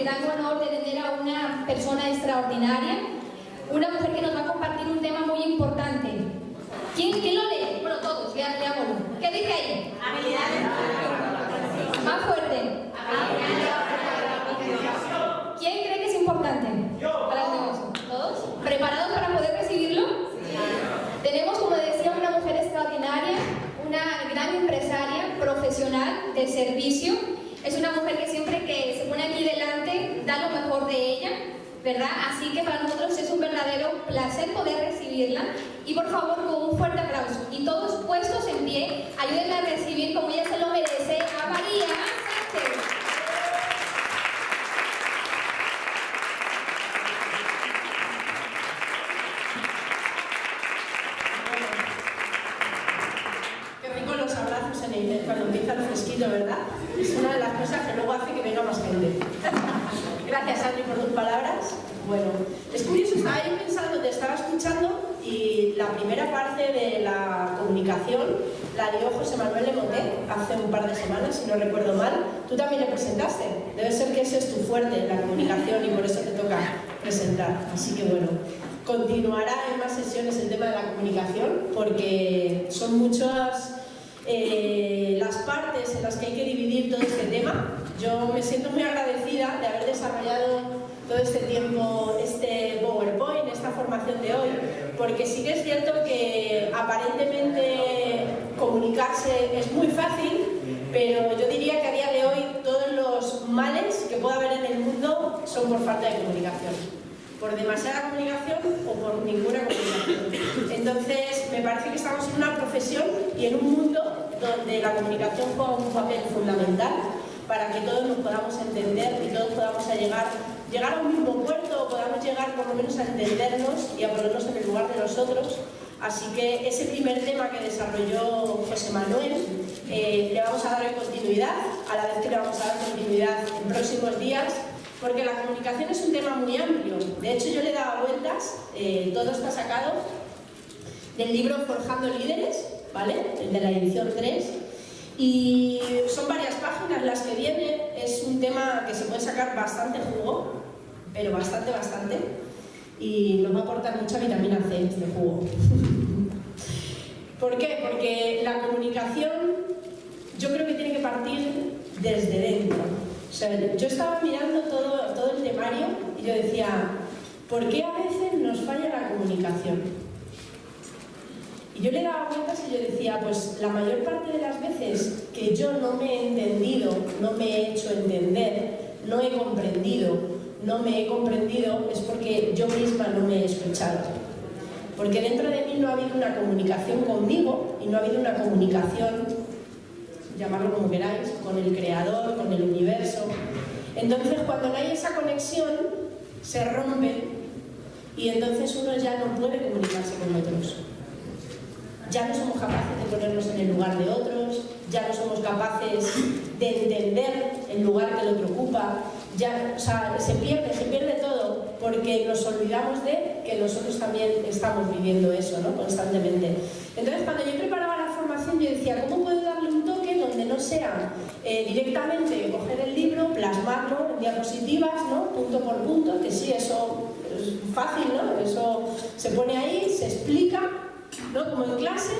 gran honor de tener a una persona extraordinaria, una mujer que nos va a compartir un tema muy importante. ¿Quién lo lee? Bueno, todos, leámoslo. ¿Qué dice ahí? Habilidades. Más fuerte. ¿Quién cree que es importante para el negocio? ¿Todos? ¿Preparados para poder recibirlo? Sí. Tenemos, como decía, una mujer extraordinaria, una gran empresaria, profesional del servicio. Es una mujer que siempre que se pone aquí delante da lo mejor de ella, ¿verdad? Así que para nosotros es un verdadero placer poder recibirla. Y por favor, con un fuerte aplauso. Y todos puestos en pie, ayúdenme a recibir, como ella se lo merece, a María Sánchez. Cuando empieza el fresquito, ¿verdad? Es una de las cosas que luego hace que venga más gente. Gracias, Andri, por tus palabras. Bueno, es curioso, estaba ahí pensando, te estaba escuchando y la primera parte de la comunicación la dio José Manuel Lemoté hace un par de semanas, si no recuerdo mal. Tú también le presentaste. Debe ser que ese es tu fuerte, la comunicación, y por eso te toca presentar. Así que bueno, continuará en más sesiones el tema de la comunicación, porque son muchas las partes en las que hay que dividir todo este tema. Yo me siento muy agradecida de haber desarrollado todo este tiempo este PowerPoint, esta formación de hoy, porque sí que es cierto que aparentemente comunicarse es muy fácil, pero yo diría que a día de hoy todos los males que pueda haber en el mundo son por falta de comunicación. Por demasiada comunicación o por ninguna comunicación. Entonces, me parece que estamos en una profesión y en un mundo donde la comunicación juega un papel fundamental para que todos nos podamos entender y todos podamos llegar a un mismo puerto, o podamos llegar por lo menos a entendernos y a ponernos en el lugar de los otros. Así que ese primer tema que desarrolló José Manuel le vamos a dar continuidad, a la vez que le vamos a dar continuidad en próximos días, porque la comunicación es un tema muy amplio. De hecho, yo le daba vueltas, todo está sacado del libro Forjando Líderes, ¿vale? El de la edición 3, y son varias páginas las que viene. Es un tema que se puede sacar bastante jugo, pero bastante, y nos va a aportar mucha vitamina C este jugo. ¿Por qué? Porque la comunicación yo creo que tiene que partir desde dentro. O sea, yo estaba mirando todo el temario y yo decía, ¿por qué a veces nos falla la comunicación? Y yo le daba vueltas y yo decía, pues la mayor parte de las veces que yo no me he entendido, no me he hecho entender, no he comprendido, es porque yo misma no me he escuchado. Porque dentro de mí no ha habido una comunicación conmigo y no ha habido una comunicación, llamarlo como queráis, con el creador, con el universo. Entonces, cuando no hay esa conexión, se rompe y entonces uno ya no puede comunicarse con otros. Ya no somos capaces de ponernos en el lugar de otros, ya no somos capaces de entender el lugar que el otro ocupa, ya, o sea, se pierde todo, porque nos olvidamos de que nosotros también estamos viviendo eso, ¿no? Constantemente. Entonces, cuando yo preparaba la formación, yo decía, ¿cómo puedo darle un toque donde no sea directamente coger el libro, plasmarlo en diapositivas, ¿no? Punto por punto, que sí, eso es fácil, ¿no? Eso se pone ahí, se explica, ¿no? Como en clase,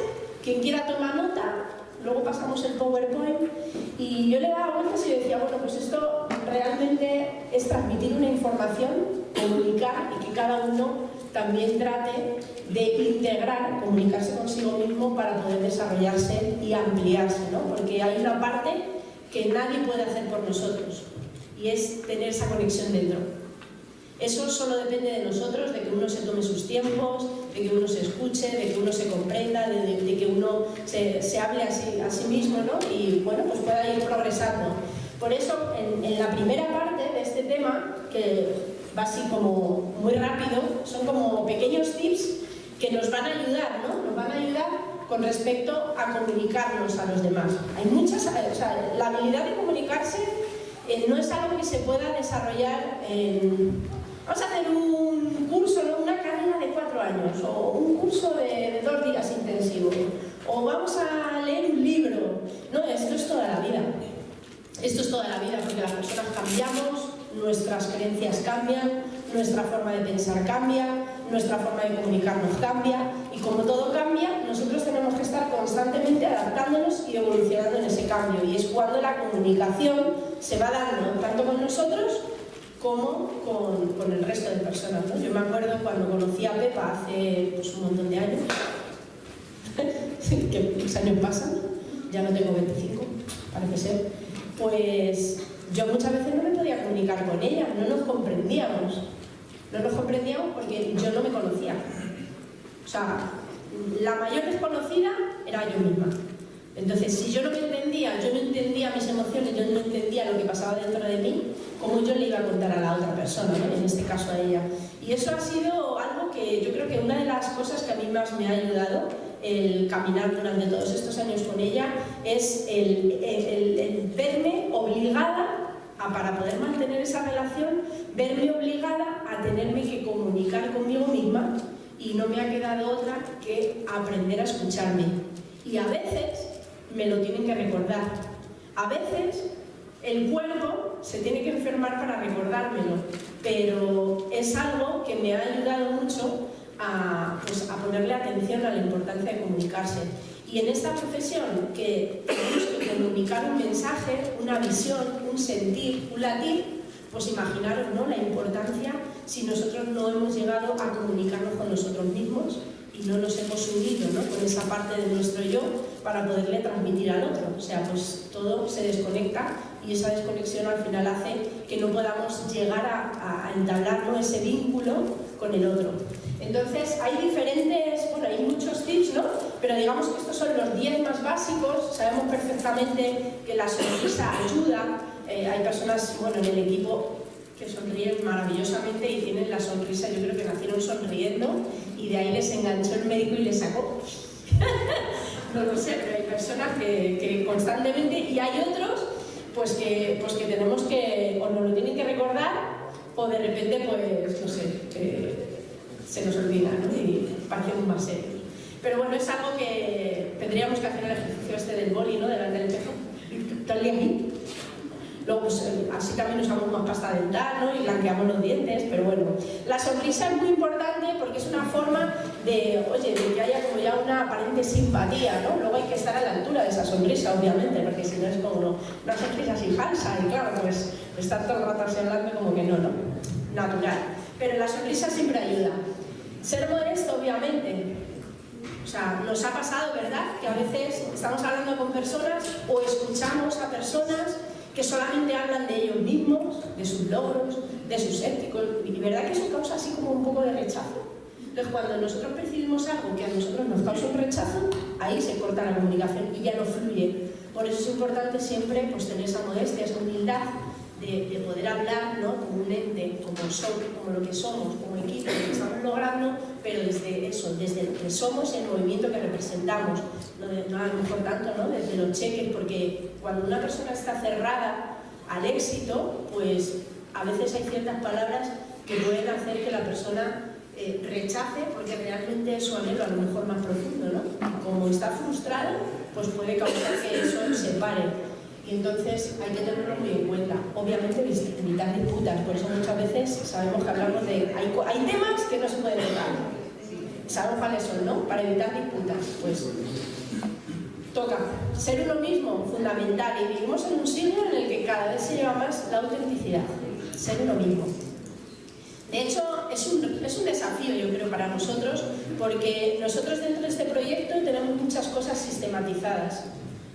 quien quiera tomar nota, luego pasamos el PowerPoint, y yo le daba vueltas y yo decía, bueno, pues esto realmente es transmitir una información, comunicar, y que cada uno también trate de integrar, comunicarse consigo mismo para poder desarrollarse y ampliarse, ¿no? Porque hay una parte que nadie puede hacer por nosotros, y es tener esa conexión dentro. Eso solo depende de nosotros, de que uno se tome sus tiempos, de que uno se escuche, de que uno se comprenda, de que uno se hable a sí mismo, ¿no? Y bueno, pues pueda ir progresando. Por eso, en la primera parte de este tema, que va así como muy rápido, son como pequeños tips que nos van a ayudar, ¿no? Nos van a ayudar con respecto a comunicarnos a los demás. Hay muchas, o sea, la habilidad de comunicarse no es algo que se pueda desarrollar en... Vamos a hacer un curso, ¿no? Una carrera de 4 años, o un curso de 2 días intensivo, o vamos a leer un libro. No, esto es toda la vida. Esto es toda la vida, porque las personas cambiamos, nuestras creencias cambian, nuestra forma de pensar cambia, nuestra forma de comunicarnos cambia, y como todo cambia, nosotros tenemos que estar constantemente adaptándonos y evolucionando en ese cambio, y es cuando la comunicación se va dando tanto con nosotros como con el resto de personas, ¿no? Yo me acuerdo cuando conocí a Pepa hace pues, un montón de años, que los años pasan, ya no tengo 25, parece ser, pues yo muchas veces no me podía comunicar con ella, no nos comprendíamos porque yo no me conocía. O sea, la mayor desconocida era yo misma. Entonces, si yo no me entendía, yo no entendía mis emociones, yo no entendía lo que pasaba dentro de mí, ¿cómo yo le iba a contar a la otra persona, ¿no? En este caso a ella? Y eso ha sido algo que yo creo que una de las cosas que a mí más me ha ayudado el caminar durante todos estos años con ella es el verme obligada para poder mantener esa relación, verme obligada a tenerme que comunicar conmigo misma, y no me ha quedado otra que aprender a escucharme. Y a veces me lo tienen que recordar. A veces el cuerpo se tiene que enfermar para recordármelo, pero es algo que me ha ayudado mucho a ponerle atención a la importancia de comunicarse. Y en esta profesión que tenemos que comunicar un mensaje, una visión, un sentir, un latir, pues imaginaros, ¿no?, la importancia si nosotros no hemos llegado a comunicarnos con nosotros mismos y no nos hemos unido, ¿no?, con esa parte de nuestro yo para poderle transmitir al otro. O sea, pues todo se desconecta, y esa desconexión al final hace que no podamos llegar a entablar, ¿no?, ese vínculo con el otro. Entonces hay diferentes, bueno, hay muchos tips, ¿no?, pero digamos que estos son los 10 más básicos. Sabemos perfectamente que la sonrisa ayuda. Hay personas, bueno, en el equipo que sonríen maravillosamente y tienen la sonrisa, yo creo que nacieron sonriendo y de ahí les enganchó el médico y les sacó. No lo sé, pero hay personas que constantemente, y hay otros pues que tenemos que, o nos lo tienen que recordar, o de repente, pues, no sé, se nos olvida, ¿no?, y parecemos más serios. Pero bueno, es algo que tendríamos que hacer el ejercicio este del boli, ¿no?, delante del espejo, todo el día aquí. Luego, pues, así también usamos más pasta dental, ¿no?, y blanqueamos los dientes. Pero bueno, la sonrisa es muy importante porque es una forma de, oye, de que haya como ya una aparente simpatía, ¿no? Luego hay que estar a la altura de esa sonrisa, obviamente, porque si no es como una sonrisa así falsa, y claro, pues estar todo el rato así hablando como que no, natural. Pero la sonrisa siempre ayuda. Ser modesto, obviamente. O sea, nos ha pasado, ¿verdad?, que a veces estamos hablando con personas o escuchamos a personas que solamente hablan de ellos mismos, de sus logros, de sus éxitos, y verdad que eso causa así como un poco de rechazo. Entonces, cuando nosotros percibimos algo que a nosotros nos causa un rechazo, ahí se corta la comunicación y ya no fluye. Por eso es importante siempre, pues, tener esa modestia, esa humildad de poder hablar, ¿no?, como un ente, como lo que somos, como equipo, lo que estamos logrando, pero desde eso, desde lo que somos, el movimiento que representamos, no a lo mejor tanto, ¿no?, desde los cheques, porque cuando una persona está cerrada al éxito, pues a veces hay ciertas palabras que pueden hacer que la persona rechace, porque realmente es su anhelo a lo mejor más profundo, ¿no? Como está frustrado, pues puede causar que eso se pare. Y entonces hay que tenerlo muy en cuenta. Obviamente evitar disputas, por eso muchas veces sabemos que hablamos de... Hay temas que no se pueden tocar. Sabemos cuáles son, ¿no? Para evitar disputas, pues toca. Ser uno mismo, fundamental. Y vivimos en un siglo en el que cada vez se lleva más la autenticidad. Ser uno mismo. De hecho, es un desafío, yo creo, para nosotros, porque nosotros dentro de este proyecto tenemos muchas cosas sistematizadas.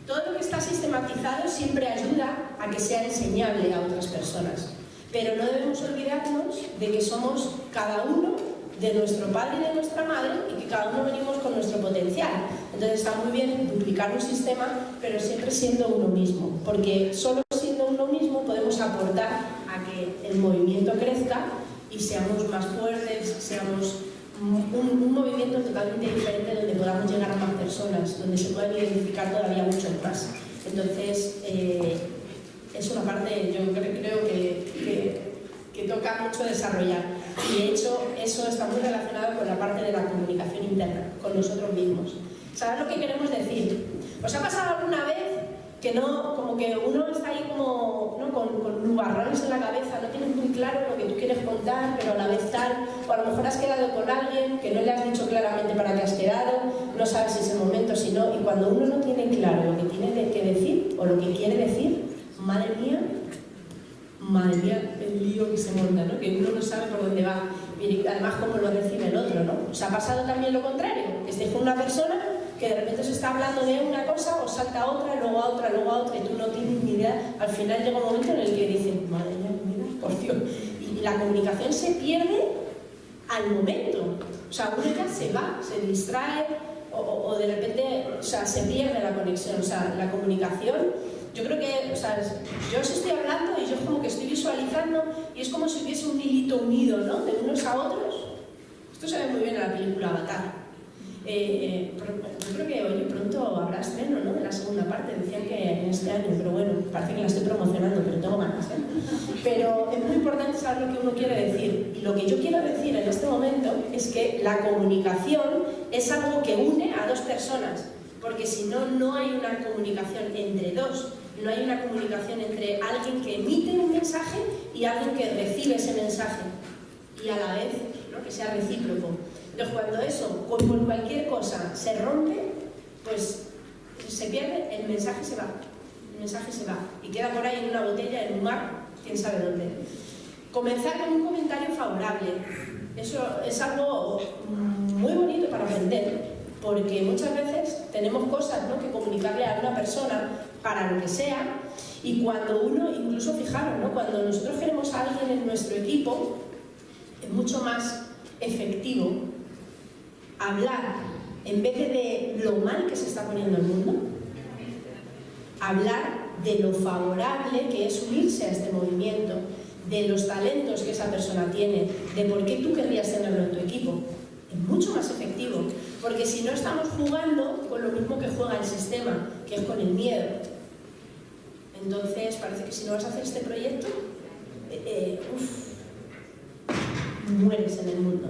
Todo lo que está sistematizado siempre ayuda a que sea enseñable a otras personas. Pero no debemos olvidarnos de que somos cada uno de nuestro padre y de nuestra madre, y que cada uno venimos con nuestro potencial. Entonces está muy bien duplicar un sistema, pero siempre siendo uno mismo, porque solo siendo uno mismo podemos aportar a que el movimiento crezca y seamos más fuertes, seamos un movimiento totalmente diferente, donde podamos llegar a más personas, donde se puedan identificar todavía mucho más. Entonces, es una parte, yo creo que toca mucho desarrollar. Y de hecho, eso está muy relacionado con la parte de la comunicación interna, con nosotros mismos. ¿Sabes lo que queremos decir? ¿Os ha pasado alguna vez que no, como que uno está ahí como, ¿no? con nubarrones en la cabeza, no tienes muy claro lo que tú quieres contar, pero a la vez tal, o a lo mejor has quedado con alguien que no le has dicho claramente para qué has quedado, no sabes si es el momento, si no, y cuando uno no tiene claro lo que tiene que decir o lo que quiere decir, madre mía, el lío que se monta, ¿no? Que uno no sabe por dónde va, y además cómo lo recibe el otro, ¿no? ¿Os ha pasado también lo contrario? Que estéis con una persona que de repente se está hablando de una cosa, o salta a otra, luego a otra, y tú no tienes ni idea. Al final llega un momento en el que dices, madre mía, por Dios, y la comunicación se pierde al momento. O sea, uno ya se va, se distrae, o de repente, o sea, se pierde la conexión. O sea, la comunicación, yo creo que, o sea, yo os estoy hablando y yo como que estoy visualizando, y es como si hubiese un hilito unido, ¿no? De unos a otros. Esto se ve muy bien en la película Avatar. Yo creo que hoy pronto habrá estreno, ¿no? De la segunda parte, decían que en este año, pero bueno, parece que la estoy promocionando, pero tengo ganas, ¿eh? Pero es muy importante saber lo que uno quiere decir, y lo que yo quiero decir en este momento es que la comunicación es algo que une a dos personas, porque si no, no hay una comunicación entre dos, no hay una comunicación entre alguien que emite un mensaje y alguien que recibe ese mensaje, y a la vez, ¿no? Que sea recíproco. Entonces, cuando eso, por cualquier cosa, se rompe, pues se pierde, el mensaje se va. El mensaje se va y queda por ahí en una botella, en un mar, quién sabe dónde. Comenzar con un comentario favorable. Eso es algo muy bonito para aprender, porque muchas veces tenemos cosas, ¿no? que comunicarle a una persona para lo que sea, y cuando uno, incluso fijaros, ¿no? cuando nosotros queremos a alguien en nuestro equipo, es mucho más efectivo hablar, en vez de lo mal que se está poniendo el mundo, hablar de lo favorable que es unirse a este movimiento, de los talentos que esa persona tiene, de por qué tú querrías tenerlo en tu equipo. Es mucho más efectivo, porque si no estamos jugando con lo mismo que juega el sistema, que es con el miedo. Entonces parece que si no vas a hacer este proyecto, mueres en el mundo,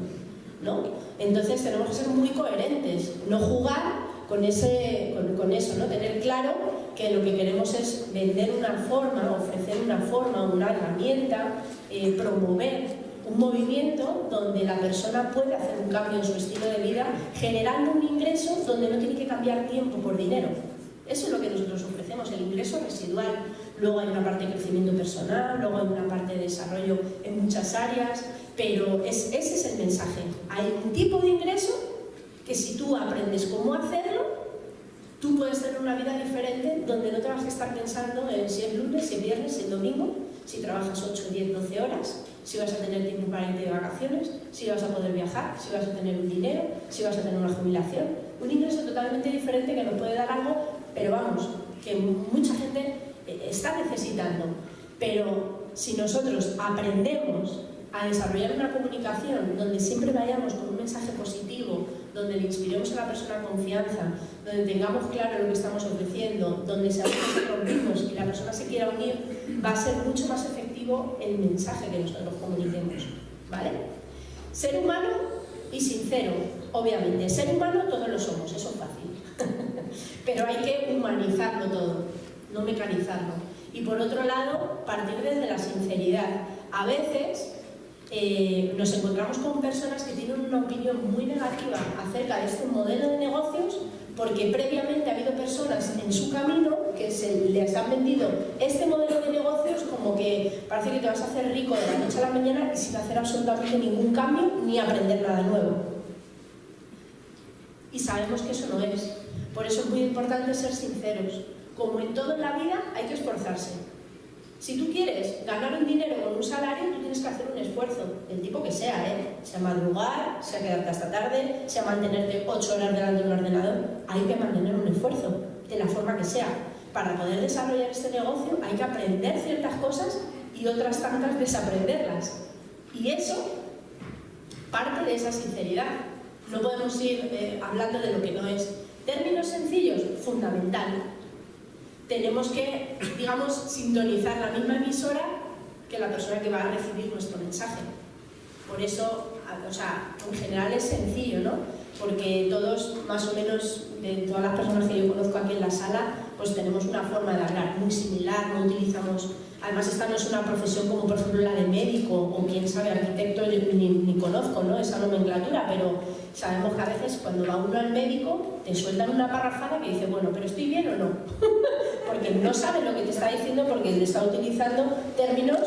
¿no? Entonces tenemos que ser muy coherentes, no jugar con eso, ¿no? Tener claro que lo que queremos es vender una forma, ofrecer una forma, una herramienta, promover un movimiento donde la persona puede hacer un cambio en su estilo de vida, generando un ingreso donde no tiene que cambiar tiempo por dinero. Eso es lo que nosotros ofrecemos, el ingreso residual. Luego hay una parte de crecimiento personal, luego hay una parte de desarrollo en muchas áreas, pero ese es el mensaje. Hay un tipo de ingreso que si tú aprendes cómo hacerlo, tú puedes tener una vida diferente donde no te vas a estar pensando en si es lunes, si es viernes, si es domingo, si trabajas 8, 10, 12 horas, si vas a tener tiempo para irte de vacaciones, si vas a poder viajar, si vas a tener un dinero, si vas a tener una jubilación. Un ingreso totalmente diferente que nos puede dar algo, pero vamos, que mucha gente está necesitando. Pero si nosotros aprendemos a desarrollar una comunicación donde siempre vayamos con un mensaje positivo, donde le inspiremos a la persona confianza, donde tengamos claro lo que estamos ofreciendo, donde seamos nosotros mismos y la persona se quiera unir, va a ser mucho más efectivo el mensaje que nosotros comuniquemos, ¿vale? Ser humano y sincero, obviamente. Ser humano todos lo somos, eso es fácil. Pero hay que humanizarlo todo, no mecanizarlo. Y por otro lado, partir desde la sinceridad. A veces nos encontramos con personas que tienen una opinión muy negativa acerca de este modelo de negocios porque previamente ha habido personas en su camino que les han vendido este modelo de negocios como que parece que te vas a hacer rico de la noche a la mañana y sin hacer absolutamente ningún cambio ni aprender nada nuevo. Y sabemos que eso no es. Por eso es muy importante ser sinceros. Como en todo en la vida, hay que esforzarse. Si tú quieres ganar un dinero con un salario, tú tienes que hacer un esfuerzo, del tipo que sea, sea madrugar, sea quedarte hasta tarde, sea mantenerte 8 horas delante de un ordenador, hay que mantener un esfuerzo, de la forma que sea. Para poder desarrollar este negocio hay que aprender ciertas cosas y otras tantas desaprenderlas. Y eso parte de esa sinceridad. No podemos ir hablando de lo que no es. Términos sencillos, fundamental. Tenemos que, digamos, sintonizar la misma emisora que la persona que va a recibir nuestro mensaje. Por eso, o sea, en general es sencillo, ¿no? porque todos, más o menos, de todas las personas que yo conozco aquí en la sala, pues tenemos una forma de hablar muy similar, no utilizamos... Además, esta no es una profesión como, por ejemplo, la de médico o, quién sabe, arquitecto, yo ni conozco, ¿no?, esa nomenclatura, pero sabemos que a veces cuando va uno al médico te sueltan una parrafada que dice, bueno, ¿pero estoy bien o no? Porque no sabe lo que te está diciendo porque le está utilizando términos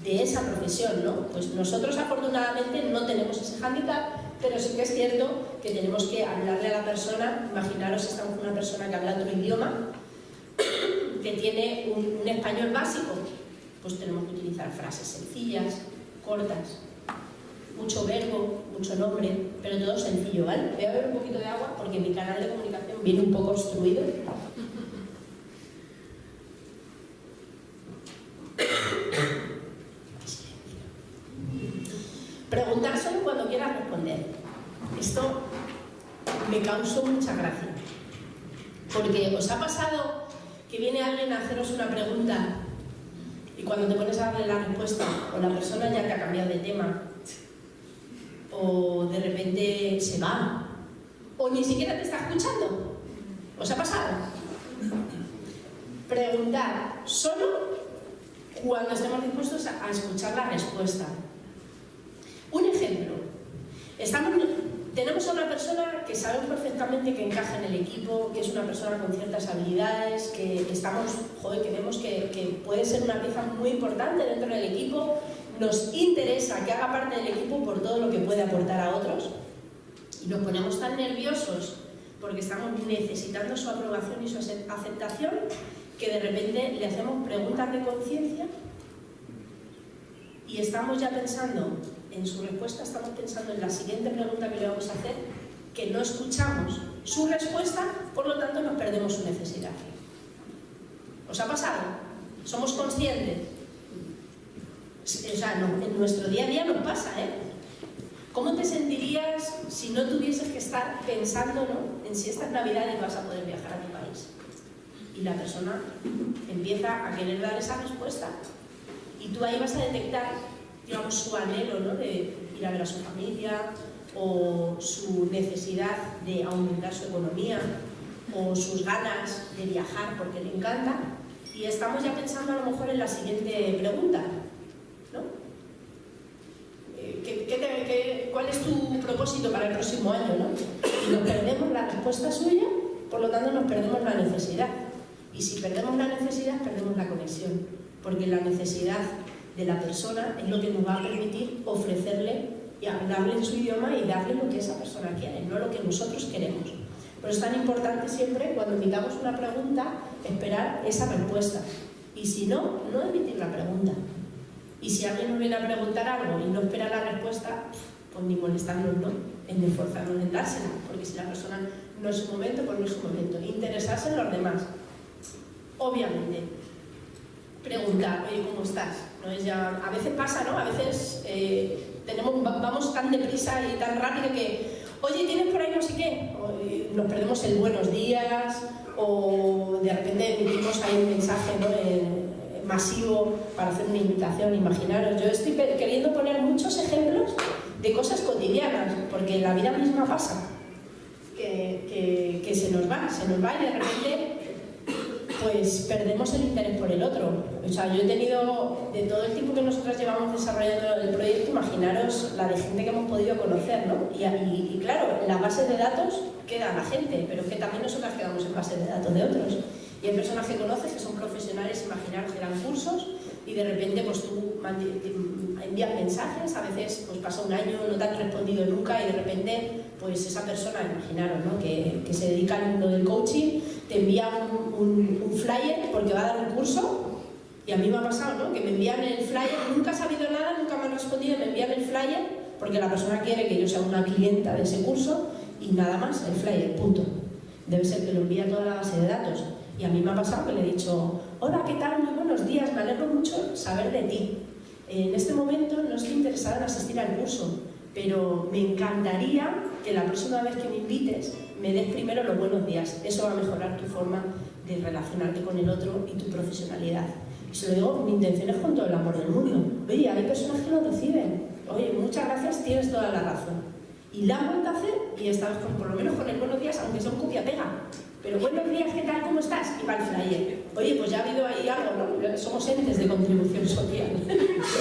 de esa profesión, ¿no? Pues nosotros, afortunadamente, no tenemos ese hándicap, pero sí que es cierto que tenemos que hablarle a la persona. Imaginaros, estamos con una persona que habla otro idioma, que tiene un español básico, pues tenemos que utilizar frases sencillas, cortas, mucho verbo, mucho nombre, pero todo sencillo, ¿vale? Voy a beber un poquito de agua porque mi canal de comunicación viene un poco obstruido. Preguntar solo cuando quieras responder. Esto me causó mucha gracia, porque os ha pasado que viene alguien a haceros una pregunta y cuando te pones a darle la respuesta, o la persona ya te ha cambiado de tema, o de repente se va, o ni siquiera te está escuchando? ¿Os ha pasado? Preguntar solo cuando estemos dispuestos a escuchar la respuesta. Un ejemplo. Tenemos a una persona que sabemos perfectamente que encaja en el equipo, que es una persona con ciertas habilidades, que vemos que puede ser una pieza muy importante dentro del equipo, nos interesa que haga parte del equipo por todo lo que puede aportar a otros, y nos ponemos tan nerviosos porque estamos necesitando su aprobación y su aceptación, que de repente le hacemos preguntas de conciencia y estamos ya pensando en su respuesta, estamos pensando en la siguiente pregunta que le vamos a hacer, que no escuchamos su respuesta, por lo tanto nos perdemos su necesidad. ¿Os ha pasado? ¿Somos conscientes? O sea, no, en nuestro día a día nos pasa, ¿eh? ¿Cómo te sentirías si no tuvieses que estar pensando, ¿no?, en si estas navidades vas a poder viajar a tu país? Y la persona empieza a querer dar esa respuesta. Y tú ahí vas a detectar, digamos, su anhelo, ¿no?, de ir a ver a su familia, o su necesidad de aumentar su economía, o sus ganas de viajar porque le encanta, y estamos ya pensando a lo mejor en la siguiente pregunta, ¿no? ¿Cuál es tu propósito para el próximo año, ¿no? Y nos perdemos la respuesta suya, por lo tanto nos perdemos la necesidad. Y si perdemos la necesidad, perdemos la conexión, porque la necesidad de la persona es lo que nos va a permitir ofrecerle y hablarle en su idioma y darle lo que esa persona quiere, no lo que nosotros queremos. Pero es tan importante siempre, cuando emitamos una pregunta, esperar esa respuesta. Y si no, no emitir la pregunta. Y si alguien nos viene a preguntar algo y no espera la respuesta, pues ni molestarnos, ¿no?, en esforzarnos en dársela, porque si la persona no es su momento, pues no es su momento. Interesarse en los demás. Obviamente, preguntar, oye, ¿cómo estás? ¿No es ya... A veces pasa, ¿no? A veces vamos tan deprisa y tan rápido que, oye, ¿tienes por ahí no sé qué? O nos perdemos el buenos días, o de repente emitimos ahí un mensaje, ¿no?, masivo para hacer una invitación. Imaginaros, yo estoy queriendo poner muchos ejemplos de cosas cotidianas, porque en la vida misma pasa que se nos va y de repente pues perdemos el interés por el otro. O sea, yo he tenido, de todo el tiempo que nosotros llevamos desarrollando el proyecto, imaginaros la de gente que hemos podido conocer, ¿no? Y claro, en las bases de datos queda la gente, pero que también nosotras quedamos en bases de datos de otros. Y hay personas que conoces que son profesionales, imaginaros que dan cursos, y de repente pues tú envías mensajes, a veces pues pasa un año, no te han respondido nunca, y de repente pues esa persona, imaginaros, ¿no?, que se dedica al mundo del coaching, te envía un flyer porque va a dar un curso. Y a mí me ha pasado, ¿no?, que me envían el flyer, nunca he sabido nada, nunca me han respondido, me envían el flyer porque la persona quiere que yo sea una clienta de ese curso, y nada más, el flyer, punto. Debe ser que lo envía toda la base de datos. Y a mí me ha pasado que le he dicho, hola, ¿qué tal? Muy buenos días, me alegro mucho saber de ti. En este momento no estoy interesada en asistir al curso, pero me encantaría que la próxima vez que me invites me des primero los buenos días. Eso va a mejorar tu forma de relacionarte con el otro y tu profesionalidad. Y se lo digo, mi intención es con todo el amor del mundo. Oye, hay personas que lo reciben. Oye, muchas gracias, tienes toda la razón. Y la han vuelto a hacer y estamos por lo menos con el buenos días, aunque sea un copia-pega. Pero buenos días, ¿qué tal? ¿Cómo estás? Y va el flyer. Oye, pues ya ha habido ahí algo, ¿no? Somos entes de contribución social.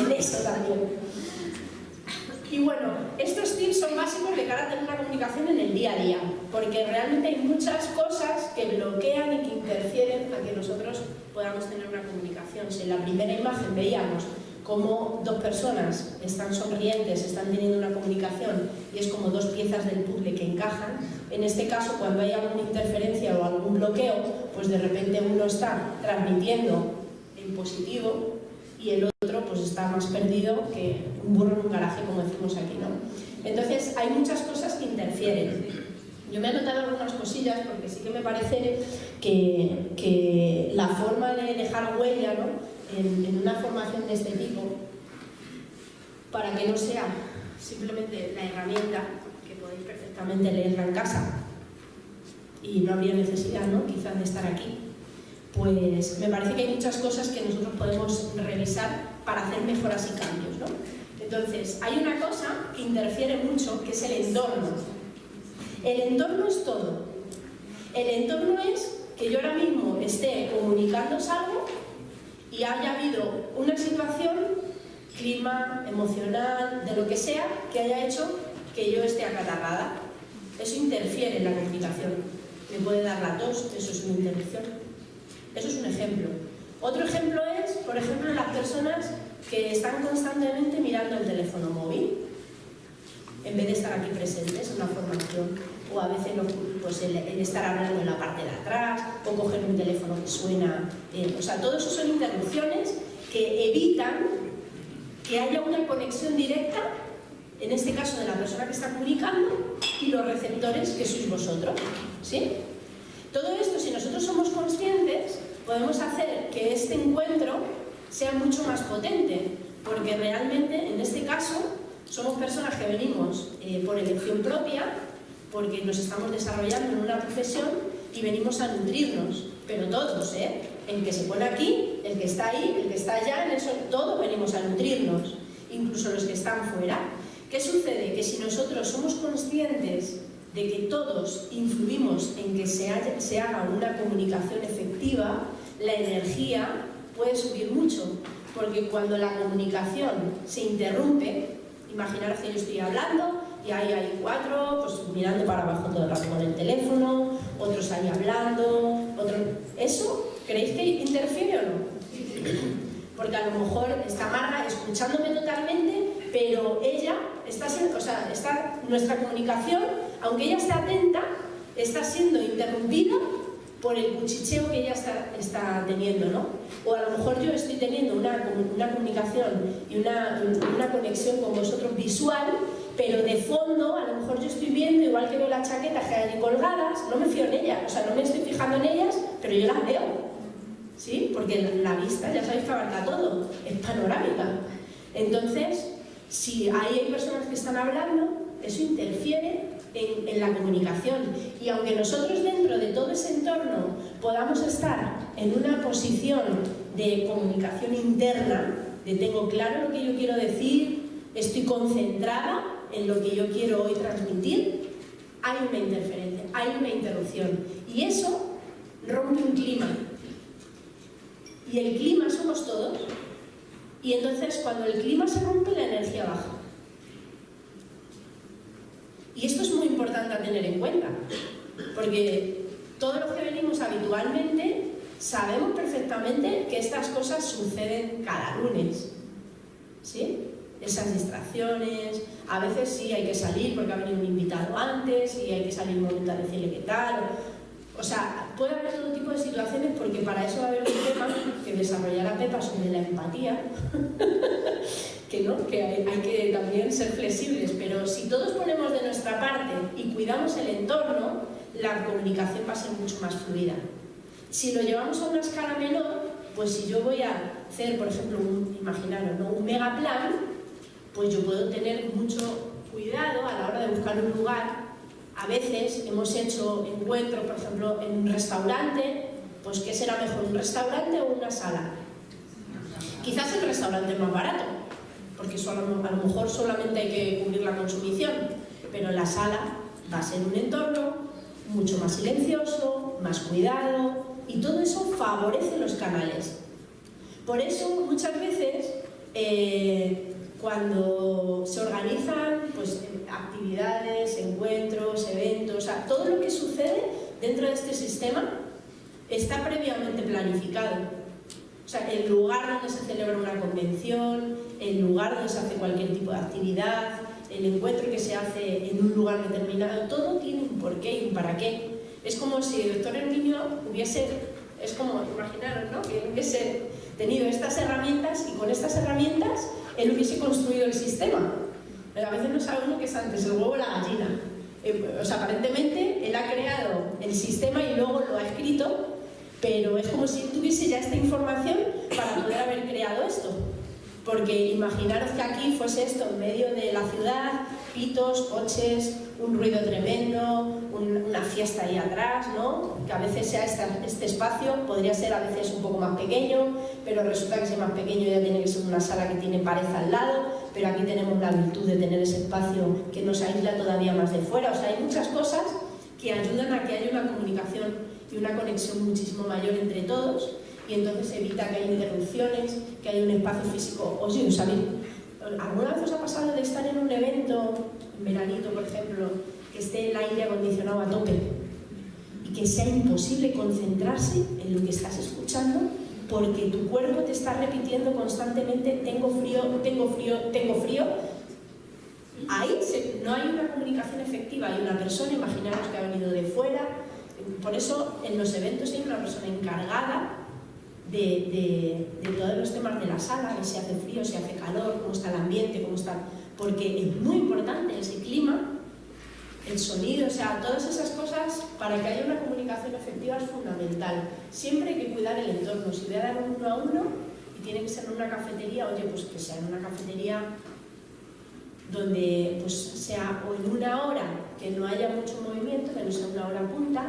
En eso también. Y bueno, estos tips son básicos de cara a tener una comunicación en el día a día, porque realmente hay muchas cosas que bloquean y que interfieren a que nosotros podamos tener una comunicación. Si en la primera imagen veíamos cómo dos personas están sonrientes, están teniendo una comunicación y es como dos piezas del puzzle que encajan, en este caso cuando hay alguna interferencia o algún bloqueo, pues de repente uno está transmitiendo en positivo y el otro pues está más perdido que un burro en un garaje, como decimos aquí, ¿no? Entonces hay muchas cosas que interfieren. Yo me he anotado algunas cosillas porque sí que me parece que la forma de dejar huella, ¿no?, en una formación de este tipo, para que no sea simplemente la herramienta, que podéis perfectamente leerla en casa y no habría necesidad, ¿no?, quizás de estar aquí, pues me parece que hay muchas cosas que nosotros podemos revisar para hacer mejoras y cambios, ¿no? Entonces, hay una cosa que interfiere mucho, que es el entorno. El entorno es todo. El entorno es que yo ahora mismo esté comunicándoos algo y haya habido una situación, clima, emocional, de lo que sea, que haya hecho que yo esté acatarrada. Eso interfiere en la comunicación. Me puede dar la tos, eso es una interrupción. Eso es un ejemplo. Otro ejemplo es, por ejemplo, las personas que están constantemente mirando el teléfono móvil en vez de estar aquí presentes en una formación, o a veces pues el estar hablando en la parte de atrás, o coger un teléfono que suena, o sea, todo eso son interrupciones que evitan que haya una conexión directa, en este caso de la persona que está comunicando y los receptores que sois vosotros, ¿sí? Todo esto, si nosotros somos conscientes, podemos hacer que este encuentro sea mucho más potente, porque realmente, en este caso, somos personas que venimos por elección propia, porque nos estamos desarrollando en una profesión y venimos a nutrirnos, pero todos, el que se pone aquí, el que está ahí, el que está allá, en eso, todos venimos a nutrirnos, incluso los que están fuera. ¿Qué sucede? Que si nosotros somos conscientes de que todos influimos en que se haga una comunicación efectiva, la energía puede subir mucho, porque cuando la comunicación se interrumpe, imaginaros que yo estoy hablando y ahí hay cuatro pues mirando para abajo todo el rato con el teléfono, otros ahí hablando, otros... ¿Eso creéis que interfiere o no? Porque a lo mejor está Marga escuchándome totalmente, pero ella está nuestra comunicación, aunque ella esté atenta, está siendo interrumpida por el cuchicheo que ella está teniendo, ¿no? O a lo mejor yo estoy teniendo una comunicación y una conexión con vosotros visual, pero de fondo a lo mejor yo estoy viendo, igual que veo las chaquetas que hay colgadas, no me fío en ellas, o sea, no me estoy fijando en ellas, pero yo las veo, ¿sí? Porque la vista, ya sabéis que abarca todo, es panorámica. Entonces, si ahí hay personas que están hablando, eso interfiere en la comunicación, y aunque nosotros dentro de todo ese entorno podamos estar en una posición de comunicación interna, de tengo claro lo que yo quiero decir, estoy concentrada en lo que yo quiero hoy transmitir, hay una interferencia, hay una interrupción, y eso rompe un clima, y el clima somos todos, y entonces cuando el clima se rompe la energía baja. Y esto es muy importante a tener en cuenta, porque todos los que venimos habitualmente sabemos perfectamente que estas cosas suceden cada lunes, ¿sí? Esas distracciones, a veces sí hay que salir porque ha venido un invitado antes y hay que salir un momento a decirle qué tal. O sea, puede haber todo tipo de situaciones, porque para eso va a haber un tema que desarrollará Pepa sobre la empatía, que hay que también ser flexibles, pero si todos ponemos de nuestra parte y cuidamos el entorno, la comunicación va a ser mucho más fluida. Si lo llevamos a una escala menor, pues si yo voy a hacer, por ejemplo, imaginaros, ¿no?, un mega plan, pues yo puedo tener mucho cuidado a la hora de buscar un lugar. A veces hemos hecho encuentros, por ejemplo, en un restaurante, pues ¿qué será mejor, un restaurante o una sala? Quizás el restaurante es más barato, porque a lo mejor solamente hay que cubrir la consumición, pero la sala va a ser un entorno mucho más silencioso, más cuidado, y todo eso favorece los canales. Por eso, muchas veces, cuando se organizan pues, actividades, encuentros, eventos, o sea, todo lo que sucede dentro de este sistema está previamente planificado. O sea, el lugar donde se celebra una convención, el lugar donde se hace cualquier tipo de actividad, el encuentro que se hace en un lugar determinado, todo tiene un porqué y un para qué. Es como si el doctor Herminio hubiese, es como, imaginaros, ¿no?, que hubiese tenido estas herramientas y con estas herramientas él hubiese construido el sistema. Pero a veces no sabe uno qué es antes, el huevo o la gallina. O sea, aparentemente él ha creado el sistema y luego lo ha escrito, pero es como si él tuviese ya esta información para poder haber creado esto. Porque imaginaros que aquí fuese esto en medio de la ciudad, pitos, coches, un ruido tremendo, una fiesta ahí atrás, ¿no? Que a veces sea este espacio, podría ser a veces un poco más pequeño, pero resulta que si es más pequeño ya tiene que ser una sala que tiene pared al lado, pero aquí tenemos la virtud de tener ese espacio que nos aísla todavía más de fuera. O sea, hay muchas cosas que ayudan a que haya una comunicación y una conexión muchísimo mayor entre todos, y entonces evita que haya interrupciones, que haya un espacio físico. Oye, ¿sabéis? ¿Alguna vez os ha pasado de estar en un evento, en veranito por ejemplo, que esté el aire acondicionado a tope y que sea imposible concentrarse en lo que estás escuchando porque tu cuerpo te está repitiendo constantemente tengo frío, tengo frío, tengo frío? Ahí no hay una comunicación efectiva, hay una persona, imaginaros que ha venido de fuera. Por eso en los eventos hay una persona encargada de todos los temas de la sala, de si hace frío, si hace calor, cómo está el ambiente, cómo está... Porque es muy importante ese clima, el sonido, o sea, todas esas cosas para que haya una comunicación efectiva es fundamental. Siempre hay que cuidar el entorno. Si voy a dar uno a uno y tiene que ser en una cafetería, oye, pues que sea en una cafetería donde pues sea o en una hora que no haya mucho movimiento, que no sea una hora punta,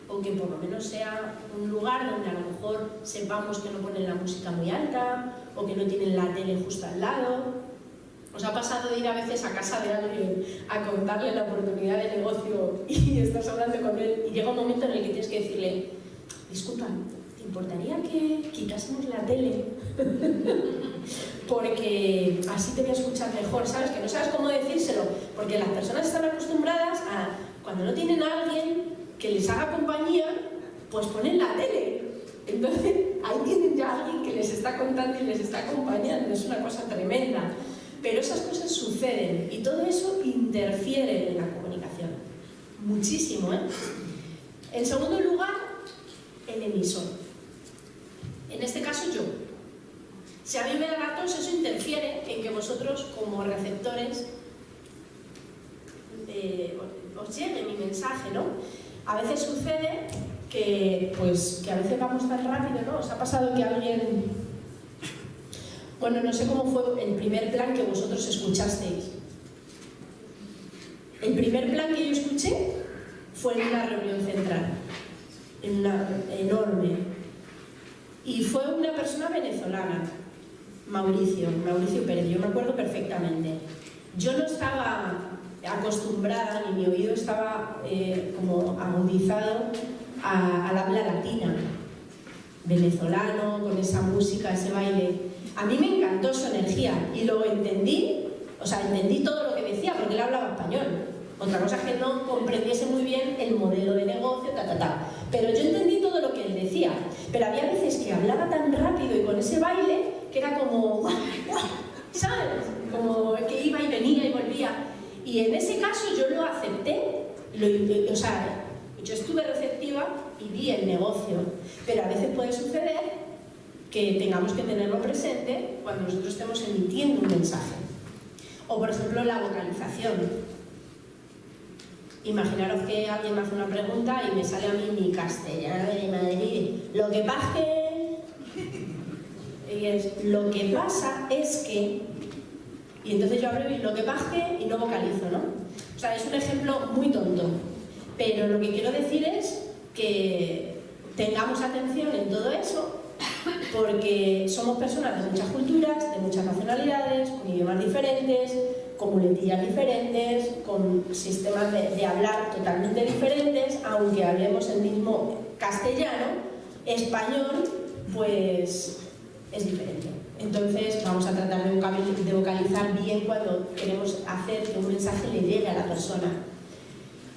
o que por lo menos sea un lugar donde a lo mejor sepamos que no ponen la música muy alta o que no tienen la tele justo al lado. ¿Os ha pasado de ir a veces a casa de alguien a contarle la oportunidad de negocio y estás hablando con él y llega un momento en el que tienes que decirle, disculpa, ¿te importaría que quitásemos la tele? Porque así te voy a escuchar mejor, ¿sabes? Que no sabes cómo decírselo, porque las personas están acostumbradas a, cuando no tienen a alguien que les haga compañía, pues ponen la tele. Entonces, ahí tienen ya a alguien que les está contando y les está acompañando. Es una cosa tremenda. Pero esas cosas suceden y todo eso interfiere en la comunicación. Muchísimo, ¿eh? En segundo lugar, el emisor. En este caso, yo. Si a mí me da la tos, eso interfiere en que vosotros, como receptores, os llegue mi mensaje, ¿no? A veces sucede que a veces vamos tan rápido, ¿no? ¿Os ha pasado que alguien... Bueno, no sé cómo fue el primer plan que vosotros escuchasteis. El primer plan que yo escuché fue en una reunión central, en una enorme. Y fue una persona venezolana, Mauricio Pérez, yo me acuerdo perfectamente. Yo no estaba acostumbrada, ni mi oído estaba como agudizado al habla latina, venezolano, con esa música, ese baile. A mí me encantó su energía y lo entendí, o sea, entendí todo lo que decía porque él hablaba español. Otra cosa es que no comprendiese muy bien el modelo de negocio, pero yo entendí todo lo que él decía. Pero había veces que hablaba tan rápido y con ese baile que era como, ¿sabes? Como que iba y venía y volvía. Y en ese caso yo lo acepté, o sea, yo estuve receptiva y vi el negocio. Pero a veces puede suceder que tengamos que tenerlo presente cuando nosotros estemos emitiendo un mensaje. O, por ejemplo, la vocalización. Imaginaros que alguien me hace una pregunta y me sale a mí mi castellano de Madrid. Lo que pasa es que... Y entonces yo abro y lo que pasa y no vocalizo, ¿no? O sea, es un ejemplo muy tonto. Pero lo que quiero decir es que tengamos atención en todo eso, porque somos personas de muchas culturas, de muchas nacionalidades, con idiomas diferentes, con muletillas diferentes, con sistemas de hablar totalmente diferentes, aunque hablemos el mismo castellano, español, pues es diferente. Entonces vamos a tratar de vocalizar bien cuando queremos hacer que un mensaje le llegue a la persona.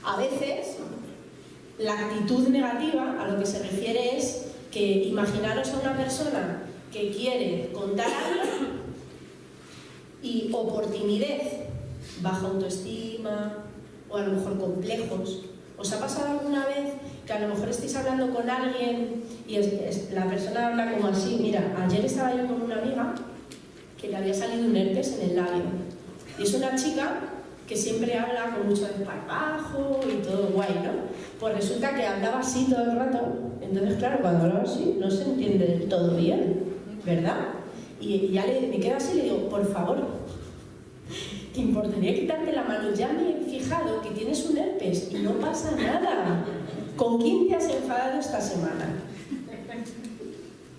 A veces, la actitud negativa a lo que se refiere es que imaginaros a una persona que quiere contar algo y o por timidez, baja autoestima o a lo mejor complejos. ¿Os ha pasado alguna vez que a lo mejor estéis hablando con alguien y la persona habla como así? Mira, ayer estaba yo con una amiga que le había salido un herpes en el labio. Y es una chica que siempre habla con mucho desparpajo y todo guay, ¿no? Pues resulta que hablaba así todo el rato. Entonces, claro, cuando hablaba así no se entiende del todo bien, ¿verdad? Y ya me quedo así y le digo, por favor, ¿te importaría quitarte la mano? Ya me he fijado que tienes un herpes y no pasa nada. ¿Con quién te has enfadado esta semana?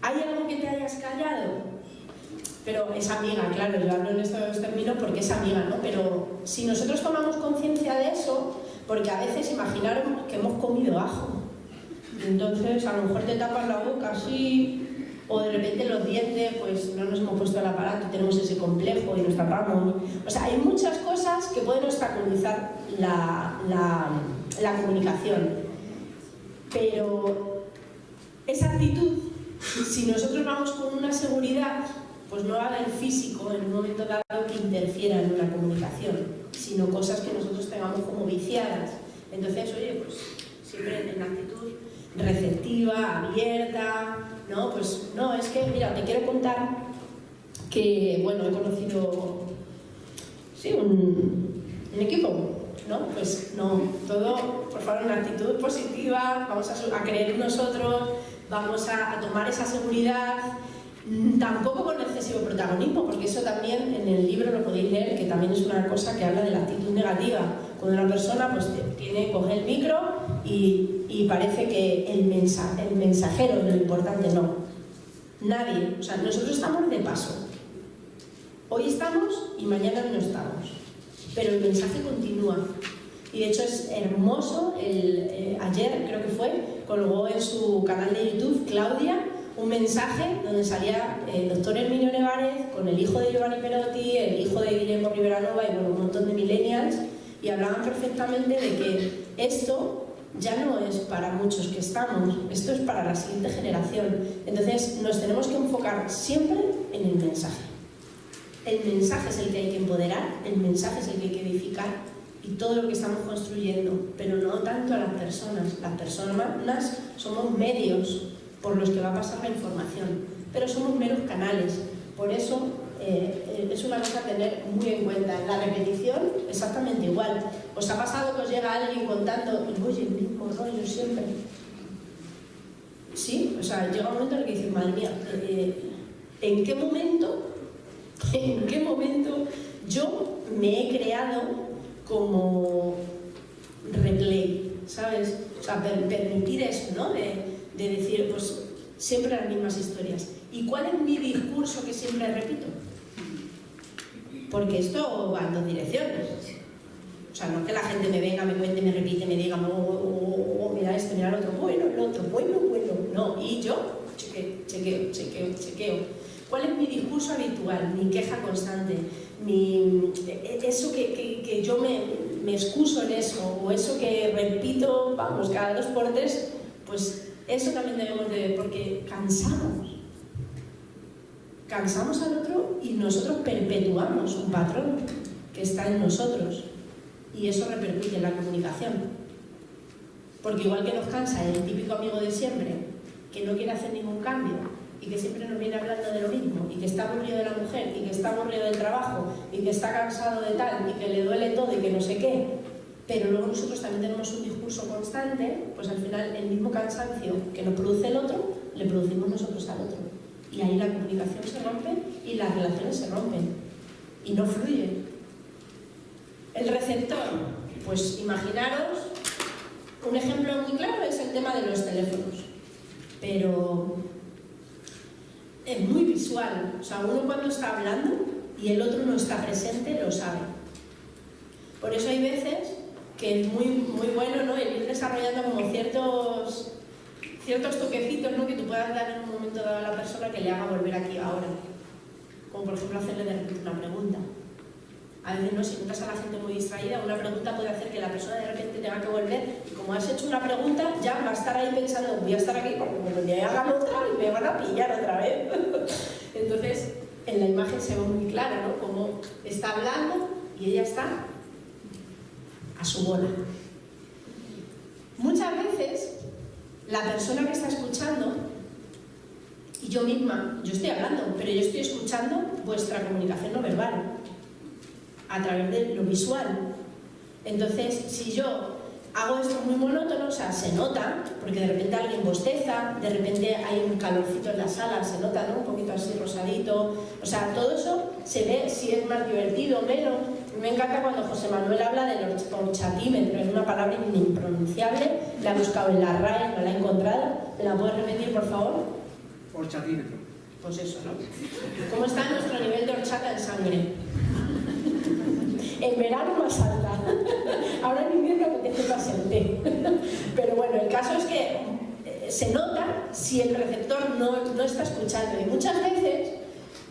¿Hay algo que te hayas callado? Pero es amiga, claro, yo hablo en estos términos porque es amiga, ¿no? Pero si nosotros tomamos conciencia de eso, porque a veces imaginaros que hemos comido ajo, entonces a lo mejor te tapas la boca así, o de repente los dientes, pues no nos hemos puesto el aparato y tenemos ese complejo y nos tapamos. O sea, hay muchas cosas que pueden obstaculizar la comunicación. Pero esa actitud, si nosotros vamos con una seguridad, pues no va a haber físico en un momento dado que interfiera en una comunicación, sino cosas que nosotros tengamos como viciadas. Entonces, oye, pues siempre en actitud receptiva, abierta, ¿no? Pues no, es que, mira, te quiero contar que, bueno, he conocido, sí, un equipo, ¿no? Pues no, todo, por favor, una actitud positiva, vamos a creer en nosotros, vamos a tomar esa seguridad, tampoco con excesivo protagonismo, porque eso también en el libro lo podéis leer, que también es una cosa que habla de la actitud negativa. Cuando una persona pues coge el micro y parece que el mensajero es lo importante, no. Nadie, o sea, nosotros estamos de paso. Hoy estamos y mañana no estamos, pero el mensaje continúa. Y de hecho es hermoso, ayer creo que fue, colgó en su canal de YouTube Claudia un mensaje donde salía el doctor Herminio Nevarez con el hijo de Giovanni Perotti, el hijo de Guillermo Rivera Nova y bueno, un montón de millennials, y hablaban perfectamente de que esto ya no es para muchos que estamos, esto es para la siguiente generación. Entonces nos tenemos que enfocar siempre en el mensaje. El mensaje es el que hay que empoderar, el mensaje es el que hay que edificar y todo lo que estamos construyendo, pero no tanto a las personas. Las personas somos medios por los que va a pasar la información, pero somos meros canales. Por eso es una cosa a tener muy en cuenta. La repetición, exactamente igual. ¿Os ha pasado que os llega alguien contando y oye, el mismo rollo siempre? Sí, o sea, llega un momento en el que dices, madre mía, ¿en qué momento yo me he creado como replay, ¿sabes? O sea, permitir eso, ¿no? De decir, pues, siempre las mismas historias. ¿Y cuál es mi discurso que siempre repito? Porque esto va en dos direcciones. O sea, no es que la gente me venga, me cuente, me repite, me diga, mira esto, mira el otro, bueno, el otro, bueno. No, y yo chequeo. ¿Cuál es mi discurso habitual? Mi queja constante, eso que yo me excuso en eso, o eso que repito, vamos, cada 2 por 3, pues eso también debemos de ver, porque cansamos al otro y nosotros perpetuamos un patrón que está en nosotros y eso repercute en la comunicación. Porque igual que nos cansa el típico amigo de siempre, que no quiere hacer ningún cambio y que siempre nos viene hablando de lo mismo y que está aburrido de la mujer y que está aburrido del trabajo y que está cansado de tal y que le duele todo y que no sé qué, pero luego nosotros también tenemos un discurso constante, pues al final el mismo cansancio que nos produce el otro, le producimos nosotros al otro. Y ahí la comunicación se rompe y las relaciones se rompen y no fluyen. El receptor, pues imaginaros, un ejemplo muy claro es el tema de los teléfonos, pero es muy visual. O sea, uno cuando está hablando y el otro no está presente lo sabe. Por eso hay veces que es muy, muy bueno, ¿no?, el ir desarrollando como ciertos toquecitos, ¿no?, que tú puedas dar en un momento dado a la persona que le haga volver aquí ahora. Como por ejemplo hacerle de repente una pregunta. A veces, ¿no?, si notas a la gente muy distraída, una pregunta puede hacer que la persona de repente tenga que volver, y como has hecho una pregunta, ya va a estar ahí pensando, voy a estar aquí porque me hagan otra y me van a pillar otra vez. Entonces, en la imagen se ve muy claro, ¿no?, como está hablando y ella está a su bola. Muchas veces, la persona que está escuchando, y yo misma, yo estoy hablando, pero yo estoy escuchando vuestra comunicación no verbal a través de lo visual. Entonces, si yo hago esto muy monótono, o sea, se nota, porque de repente alguien bosteza, de repente hay un calorcito en la sala, se nota, ¿no?, un poquito así rosadito, o sea, todo eso se ve si es más divertido o menos. Me encanta cuando José Manuel habla del horchatímetro, es una palabra impronunciable, la he buscado en la RAE, no la he encontrado. ¿Me la puedes repetir, por favor? Horchatímetro. Pues eso, ¿no? ¿Cómo está nuestro nivel de horchata en sangre? En verano más alta. Ahora en invierno apetece pasar té. Pero bueno, el caso es que se nota si el receptor no está escuchando. Y muchas veces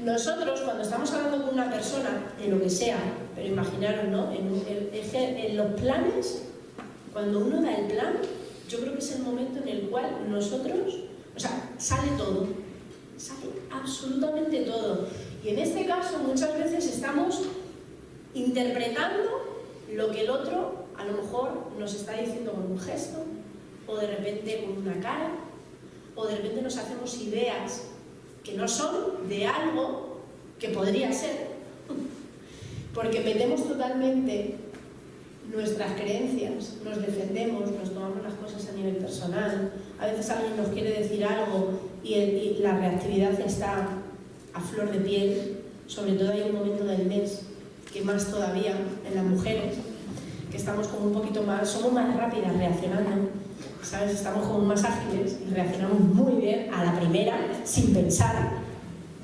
nosotros, cuando estamos hablando con una persona, de lo que sea, pero imaginaros, ¿no?, en los planes, cuando uno da el plan, yo creo que es el momento en el cual nosotros, o sea, sale todo, sale absolutamente todo. Y en este caso muchas veces estamos interpretando lo que el otro a lo mejor nos está diciendo con un gesto, o de repente con una cara, o de repente nos hacemos ideas que no son de algo que podría ser, porque metemos totalmente nuestras creencias, nos defendemos, nos tomamos las cosas a nivel personal. A veces alguien nos quiere decir algo y la reactividad está a flor de piel. Sobre todo hay un momento del mes, que más todavía en las mujeres, que estamos como un poquito más, somos más rápidas reaccionando, ¿sabes? Estamos como más ágiles y reaccionamos muy bien a la primera, sin pensar,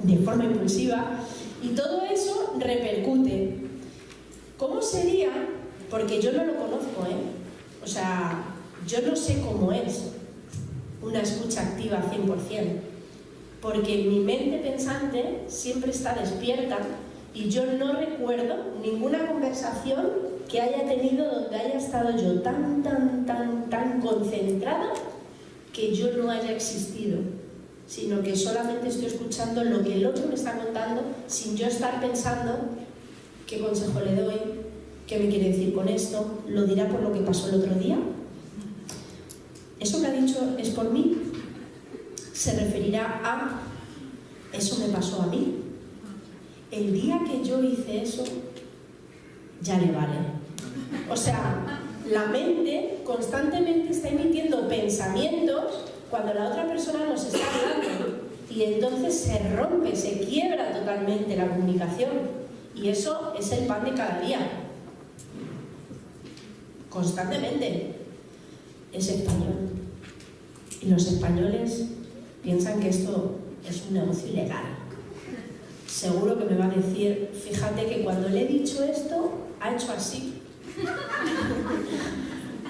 de forma impulsiva, y todo eso repercute. ¿Cómo sería? Porque yo no lo conozco, O sea, yo no sé cómo es una escucha activa 100%, porque mi mente pensante siempre está despierta y yo no recuerdo ninguna conversación que haya tenido donde haya estado yo tan concentrada que yo no haya existido, sino que solamente estoy escuchando lo que el otro me está contando sin yo estar pensando qué consejo le doy, qué me quiere decir con esto, lo dirá por lo que pasó el otro día. ¿Eso que ha dicho es por mí? ¿Se referirá a eso me pasó a mí? El día que yo hice eso, ya le vale. O sea, la mente constantemente está emitiendo pensamientos cuando la otra persona nos está hablando, y entonces se rompe, se quiebra totalmente la comunicación, y eso es el pan de cada día. Constantemente. Es español. Y los españoles piensan que esto es un negocio ilegal. Seguro que me va a decir, fíjate que cuando le he dicho esto, ha hecho así.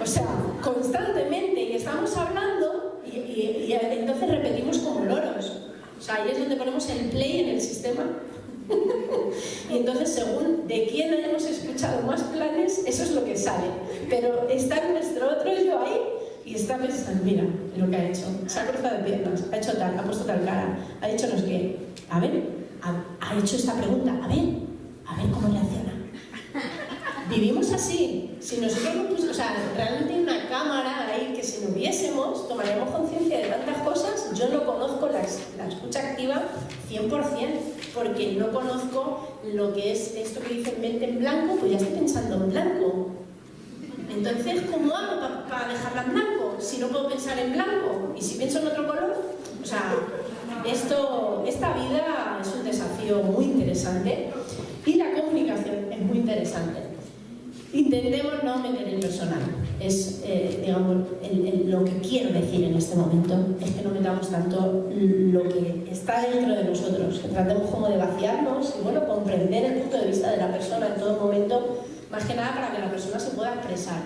O sea, constantemente, y estamos hablando, y entonces repetimos como loros. O sea, ahí es donde ponemos el play en el sistema. Y entonces, según de quién hayamos escuchado más planes, eso es lo que sale. Pero está nuestro otro yo ahí y está pensando, mira lo que ha hecho, se ha cruzado de piernas, ha hecho tal, ha puesto tal cara, ha dicho no sé qué. A ver, ha hecho esta pregunta, a ver cómo reacciona. Vivimos así. Si nosotros no pusiéramos, o sea, realmente hay una cámara ahí que si no viésemos, tomaríamos conciencia de tantas cosas. Yo no conozco la escucha activa 100%, porque no conozco lo que es esto que dicen mente en blanco, pues ya estoy pensando en blanco. Entonces, ¿cómo hago para dejarla en blanco? Si no puedo pensar en blanco, y si pienso en otro color, o sea, esta vida es un desafío muy interesante, y la comunicación es muy interesante. Intentemos no meter el personal. Es, digamos, lo que quiero decir en este momento es que no metamos tanto lo que está dentro de nosotros, que tratemos como de vaciarnos y, bueno, comprender el punto de vista de la persona en todo momento, más que nada para que la persona se pueda expresar.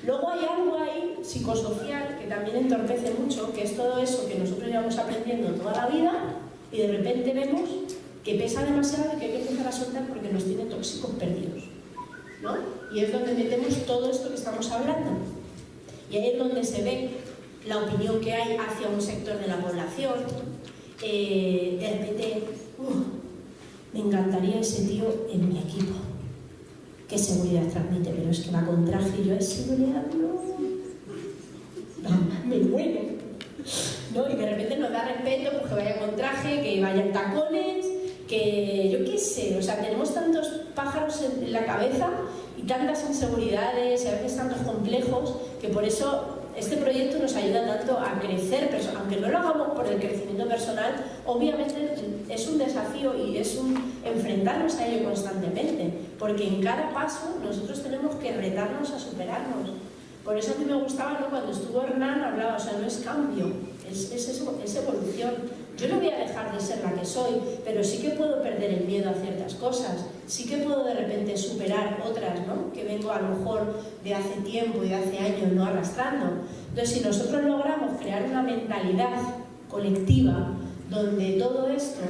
Luego hay algo ahí psicosocial que también entorpece mucho, que es todo eso que nosotros llevamos aprendiendo toda la vida y de repente vemos que pesa demasiado y que hay que empezar a soltar porque nos tiene tóxicos perdidos, ¿no? Y es donde metemos todo esto que estamos hablando. Y ahí es donde se ve la opinión que hay hacia un sector de la población. De repente, me encantaría ese tío en mi equipo. ¿Qué seguridad transmite? Pero es que va con traje y yo, ¿es seguridad? No, me muero. ¿No? Y de repente nos da respeto pues que vaya con traje, que vaya en tacones, que yo qué sé, o sea, tenemos tantos pájaros en la cabeza y tantas inseguridades y a veces tantos complejos que por eso este proyecto nos ayuda tanto a crecer, aunque no lo hagamos por el crecimiento personal, obviamente es un desafío y es un enfrentarnos a ello constantemente, porque en cada paso nosotros tenemos que retarnos a superarnos. Por eso a mí me gustaba, ¿no? Cuando estuvo Hernán hablaba, o sea, no es cambio, es evolución. Yo no voy a dejar de ser la que soy, pero sí que puedo perder el miedo a ciertas cosas, sí que puedo de repente superar otras, ¿no? Que vengo a lo mejor de hace tiempo y de hace años no arrastrando. Entonces, si nosotros logramos crear una mentalidad colectiva donde todo esto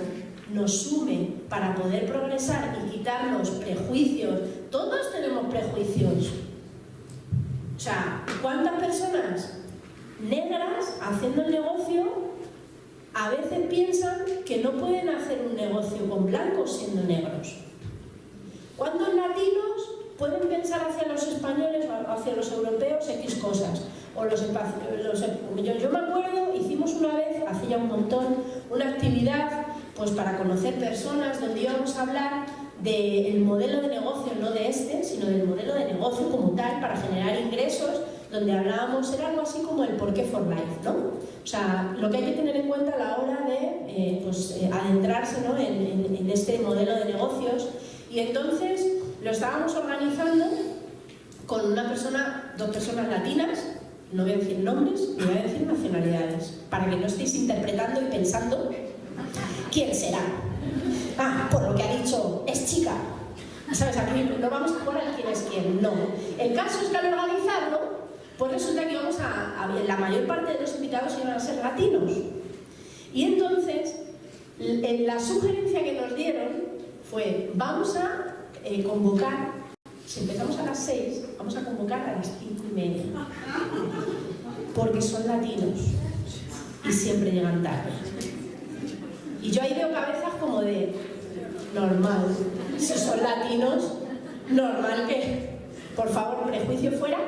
nos sume para poder progresar y quitarnos prejuicios, todos tenemos prejuicios. O sea, ¿cuántas personas negras haciendo el negocio a veces piensan que no pueden hacer un negocio con blancos siendo negros? ¿Cuántos latinos pueden pensar hacia los españoles o hacia los europeos X cosas? O yo me acuerdo, hicimos una vez, hace ya un montón, una actividad pues para conocer personas donde íbamos a hablar del modelo de negocio, no de sino del modelo de negocio como tal para generar ingresos, donde hablábamos, era algo así como el porqué for life, ¿no? O sea, lo que hay que tener en cuenta a la hora de adentrarse, ¿no? en este modelo de negocios. Y entonces lo estábamos organizando con dos personas latinas, no voy a decir nombres, ni voy a decir nacionalidades, para que no estéis interpretando y pensando quién será. Ah, por lo que ha dicho, es chica. ¿Sabes? Aquí no vamos a jugar al quién es quién, no. El caso es que al organizarlo, pues resulta que íbamos la mayor parte de los invitados iban a ser latinos. Y entonces, la sugerencia que nos dieron fue, vamos a convocar, si empezamos a las 6, vamos a convocar a las 5:30. Porque son latinos y siempre llegan tarde. Y yo ahí veo cabezas como de, normal, si son latinos, normal que, por favor, prejuicio fuera.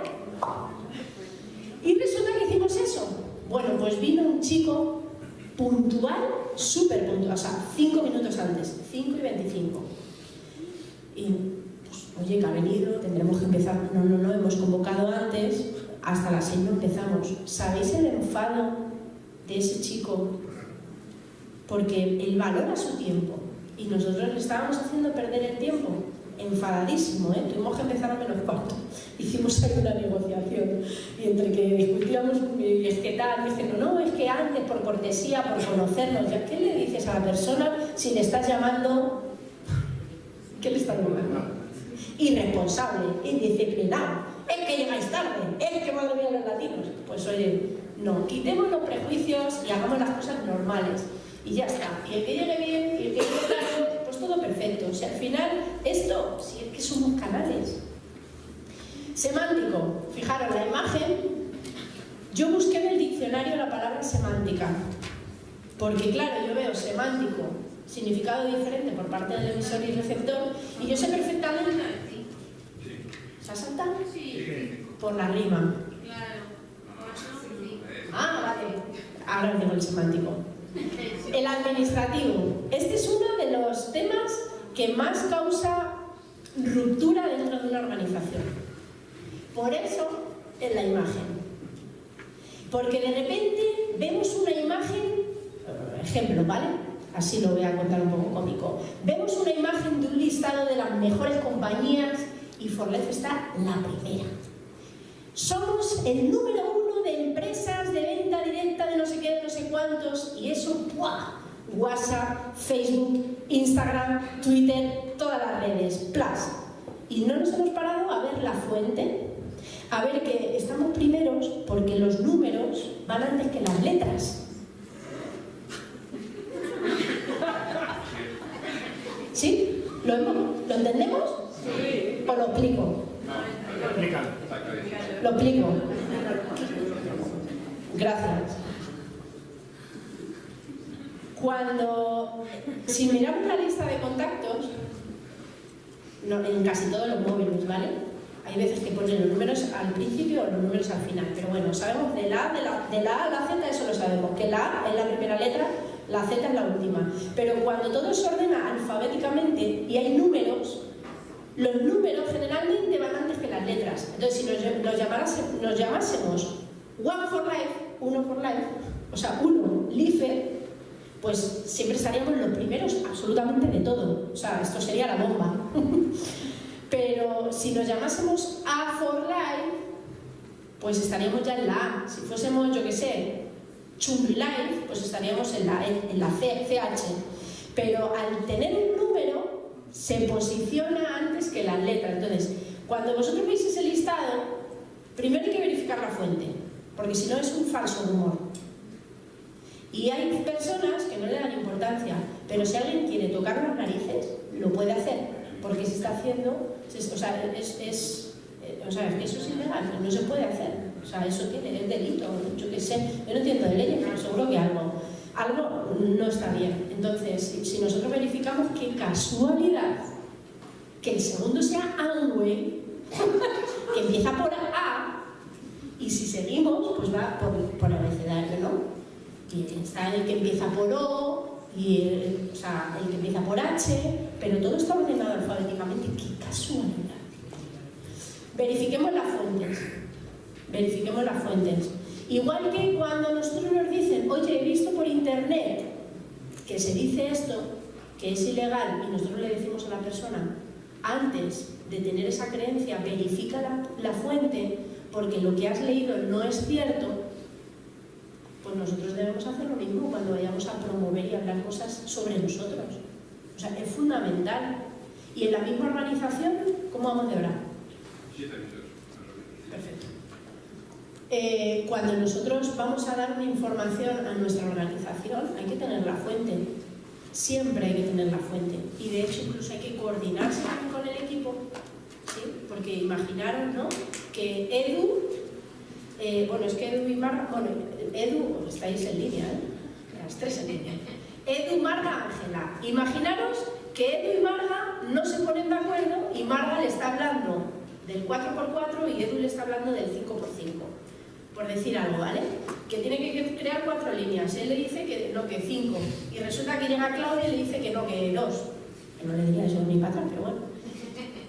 Y resulta que hicimos eso. Bueno, pues vino un chico puntual, súper puntual, o sea, 5 minutos antes, 5:25. Y, pues, oye, que ha venido, tendremos que empezar. No, hemos convocado antes, hasta las 6 no empezamos. ¿Sabéis el enfado de ese chico? Porque él valora su tiempo y nosotros le estábamos haciendo perder el tiempo. Enfadadísimo, ¿eh? Tuvimos que empezar a menos cuarto. Hicimos ahí una negociación y entre que discutíamos, y es que tal, y diciendo, no, es que antes, por cortesía, por conocernos, ¿ya qué le dices a la persona si le estás llamando? ¿Qué le estás llamando? Irresponsable, indisciplinado, es que llegáis tarde, es que madre mía los latinos. Pues oye, no, quitemos los prejuicios y hagamos las cosas normales. Y ya está. Y el que llegue bien y el que llegue tarde, pues todo perfecto. O sea, al final, esto, si es que somos canales. Semántico. Fijaros, la imagen, yo busqué en el diccionario la palabra semántica. Porque claro, yo veo semántico, significado diferente por parte del emisor y receptor, y yo sé perfectamente... ¿Se ha saltado? Sí. Por la rima. Claro. Ah, vale. Ahora os digo el semántico. El administrativo. Este es uno de los temas que más causa ruptura dentro de una organización. Por eso es la imagen. Porque de repente vemos una imagen, ejemplo, ¿vale? Así lo voy a contar un poco cómico. Vemos una imagen de un listado de las mejores compañías y Forlef está la primera. Somos el número 1 de empresas de venta directa de no sé qué, de no sé cuántos, y eso, ¡buah! WhatsApp, Facebook, Instagram, Twitter, todas las redes, plus. Y no nos hemos parado ver la fuente, a ver que estamos primeros porque los números van antes que las letras. ¿Sí? ¿Lo entendemos? Sí. ¿O lo explico? Explícalo. Lo explico. Gracias. Si miramos la lista de contactos, en casi todos los móviles, ¿vale? Hay veces que ponen los números al principio o los números al final, pero bueno, sabemos de la A a la Z, eso lo sabemos, que la A es la primera letra, la Z es la última. Pero cuando todo se ordena alfabéticamente y hay números, los números generalmente van antes que las letras. Entonces, si nos llamásemos One for Life, uno for Life, o sea, uno, Life, pues siempre estaríamos los primeros absolutamente de todo. O sea, esto sería la bomba. Pero si nos llamásemos A for Life, pues estaríamos ya en la A. Si fuésemos, yo qué sé, Chung Life, pues estaríamos en la CH. Pero al tener un número, se posiciona antes que las letras. Entonces, cuando vosotros veis ese listado, primero hay que verificar la fuente, porque si no es un falso rumor. Y hay personas que no le dan importancia, pero si alguien quiere tocar las narices, lo puede hacer, porque se está haciendo, o sea, eso es ilegal, no se puede hacer, o sea, eso es delito, yo qué sé, yo no entiendo de leyes, pero seguro que algo no está bien. Entonces, si nosotros verificamos, qué casualidad que el segundo sea Amway, que empieza por A, y si seguimos, pues va por abecedario, ¿no? Y está el que empieza por O, y el que empieza por H, pero todo está ordenado alfabéticamente. ¡Qué casualidad! Verifiquemos las fuentes. Igual que cuando nosotros nos dicen, oye, he visto por internet que se dice esto, que es ilegal, y nosotros le decimos a la persona, antes de tener esa creencia, verifica la fuente, porque lo que has leído no es cierto. Pues nosotros debemos hacer lo mismo cuando vayamos a promover y hablar cosas sobre nosotros. O sea, es fundamental. Y en la misma organización, ¿cómo vamos de hora? 7 minutos. Perfecto. Cuando nosotros vamos a dar una información a nuestra organización, hay que tener la fuente. Siempre hay que tener la fuente. Y de hecho, incluso hay que coordinarse con el equipo, ¿sí? Porque imaginaros, ¿no?, que Edu, es que Edu y Marga, Edu, estáis en línea, las tres en línea. Edu, Marga, Ángela. Imaginaros que Edu y Marga no se ponen de acuerdo y Marga le está hablando del 4x4 y Edu le está hablando del 5x5. Por decir algo, ¿vale? Que tiene que crear 4 líneas. Él le dice que no, que 5. Y resulta que llega Claudia y le dice que no, que 2. Que no le diría yo ni patrón, pero bueno.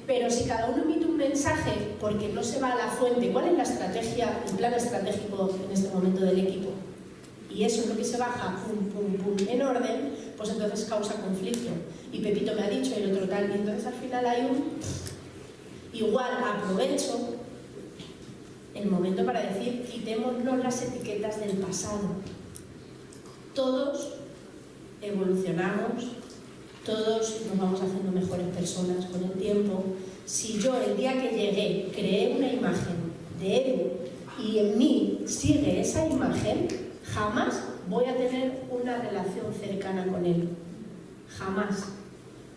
Pero si cada uno emite un mensaje porque no se va a la fuente, ¿cuál es la estrategia, el plan estratégico en este momento del equipo? Y eso es lo que se baja, pum, pum, pum, en orden, pues entonces causa conflicto. Y Pepito me ha dicho y el otro tal, y entonces al final hay igual aprovecho el momento para decir, quitémonos las etiquetas del pasado. Todos evolucionamos, todos nos vamos haciendo mejores personas con el tiempo. Si yo el día que llegué creé una imagen de Edu y en mí sigue esa imagen, jamás voy a tener una relación cercana con él. Jamás.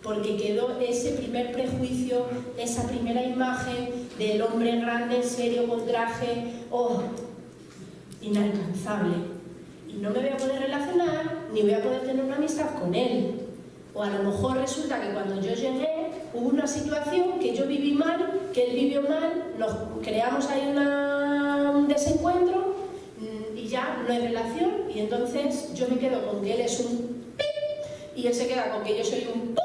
Porque quedó ese primer prejuicio, esa primera imagen del hombre grande, serio, con traje, inalcanzable. Y no me voy a poder relacionar, ni voy a poder tener una amistad con él. O a lo mejor resulta que cuando yo llegué hubo una situación que yo viví mal, que él vivió mal, nos creamos ahí un desencuentro y ya no hay relación. Y entonces yo me quedo con que él es un pip y él se queda con que yo soy un pip.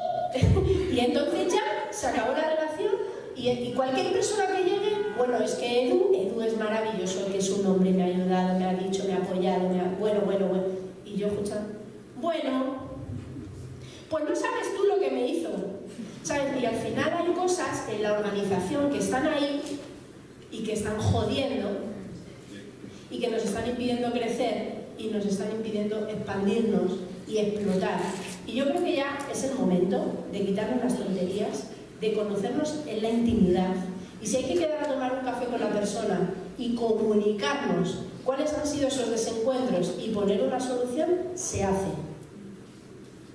Y entonces ya se acabó la relación y cualquier persona que llegue, bueno, es que Edu es maravilloso, que es un hombre, me ha ayudado, me ha dicho, me ha apoyado, bueno. Y yo escuchando, bueno, pues no sabes tú lo que me hizo, ¿sabes? Y al final hay cosas en la organización que están ahí y que están jodiendo y que nos están impidiendo crecer y nos están impidiendo expandirnos y explotar. Y yo creo que ya es el momento de quitarnos las tonterías, de conocernos en la intimidad Y si hay que quedar a tomar un café con la persona y comunicarnos cuáles han sido esos desencuentros y poner una solución, se hace.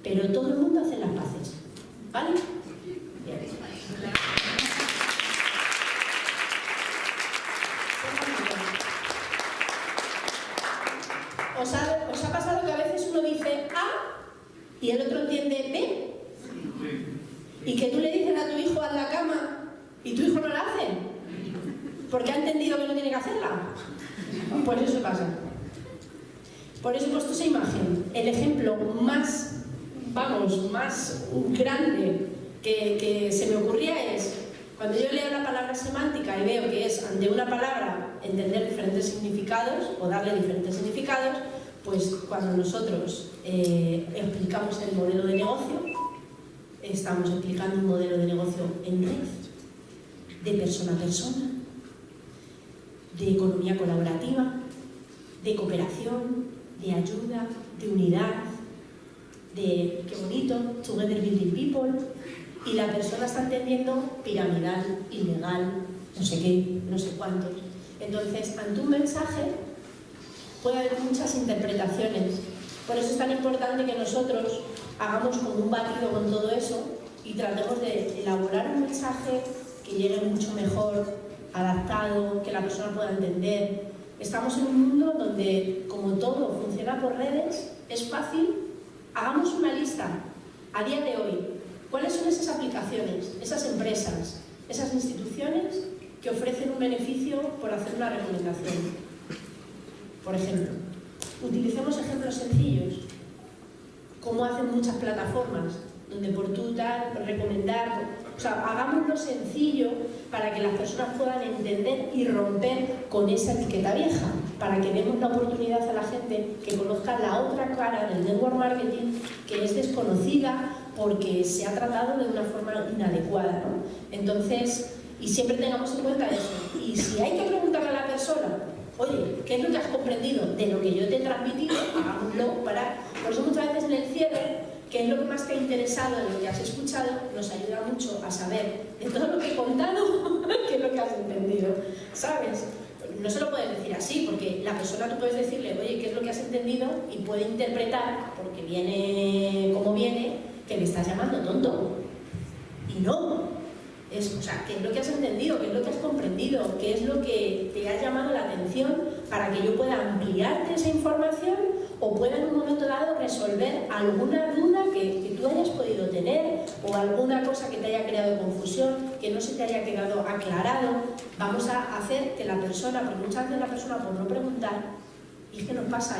Pero todo el mundo hace las paces. ¿Vale? Bien. ¿Os ha pasado que a veces uno dice A y el otro entiende B? Y que tú le dices a tu hijo haz la cama y tu hijo no la hace porque ha entendido que no tiene que hacerla. Pues eso pasa. Por eso he puesto esa imagen. El ejemplo más grande que se me ocurría es cuando yo leo la palabra semántica y veo que es ante una palabra entender diferentes significados o darle diferentes significados, pues cuando nosotros explicamos el modelo de negocio, estamos explicando un modelo de negocio en red, de persona a persona, de economía colaborativa, de cooperación, de ayuda, de unidad, de, qué bonito, together building people, y la persona está entendiendo piramidal, ilegal, no sé qué, no sé cuántos. Entonces, ante un mensaje puede haber muchas interpretaciones. Por eso es tan importante que nosotros hagamos como un batido con todo eso y tratemos de elaborar un mensaje que llegue mucho mejor, adaptado, que la persona pueda entender. Estamos en un mundo donde, como todo funciona por redes, es fácil. Hagamos una lista a día de hoy. ¿Cuáles son esas aplicaciones, esas empresas, esas instituciones que ofrecen un beneficio por hacer una recomendación? Por ejemplo, utilicemos ejemplos sencillos, como hacen muchas plataformas, donde por tú tal, por recomendar, o sea, hagámoslo sencillo para que las personas puedan entender y romper con esa etiqueta vieja, para que demos la oportunidad a la gente que conozca la otra cara del network marketing, que es desconocida porque se ha tratado de una forma inadecuada, ¿no? Entonces, y siempre tengamos en cuenta eso. Y si hay que preguntarle a la persona, oye, ¿qué es lo que has comprendido de lo que yo te he transmitido? Hagámoslo para... Por eso muchas veces en el cierre, qué es lo que más te ha interesado de lo que has escuchado, nos ayuda mucho a saber de todo lo que he contado, qué es lo que has entendido, ¿sabes? No se lo puedes decir así, porque la persona tú puedes decirle, oye, ¿qué es lo que has entendido? Y puede interpretar, porque viene como viene, que le estás llamando tonto. Y no. O sea, ¿qué es lo que has entendido? ¿Qué es lo que has comprendido? ¿Qué es lo que te ha llamado la atención para que yo pueda ampliarte esa información o pueda en un momento dado resolver alguna duda que tú hayas podido tener o alguna cosa que te haya creado confusión, que no se te haya quedado aclarado? Vamos a hacer que la persona, porque muchas veces la persona por no preguntar, y es que nos pasa,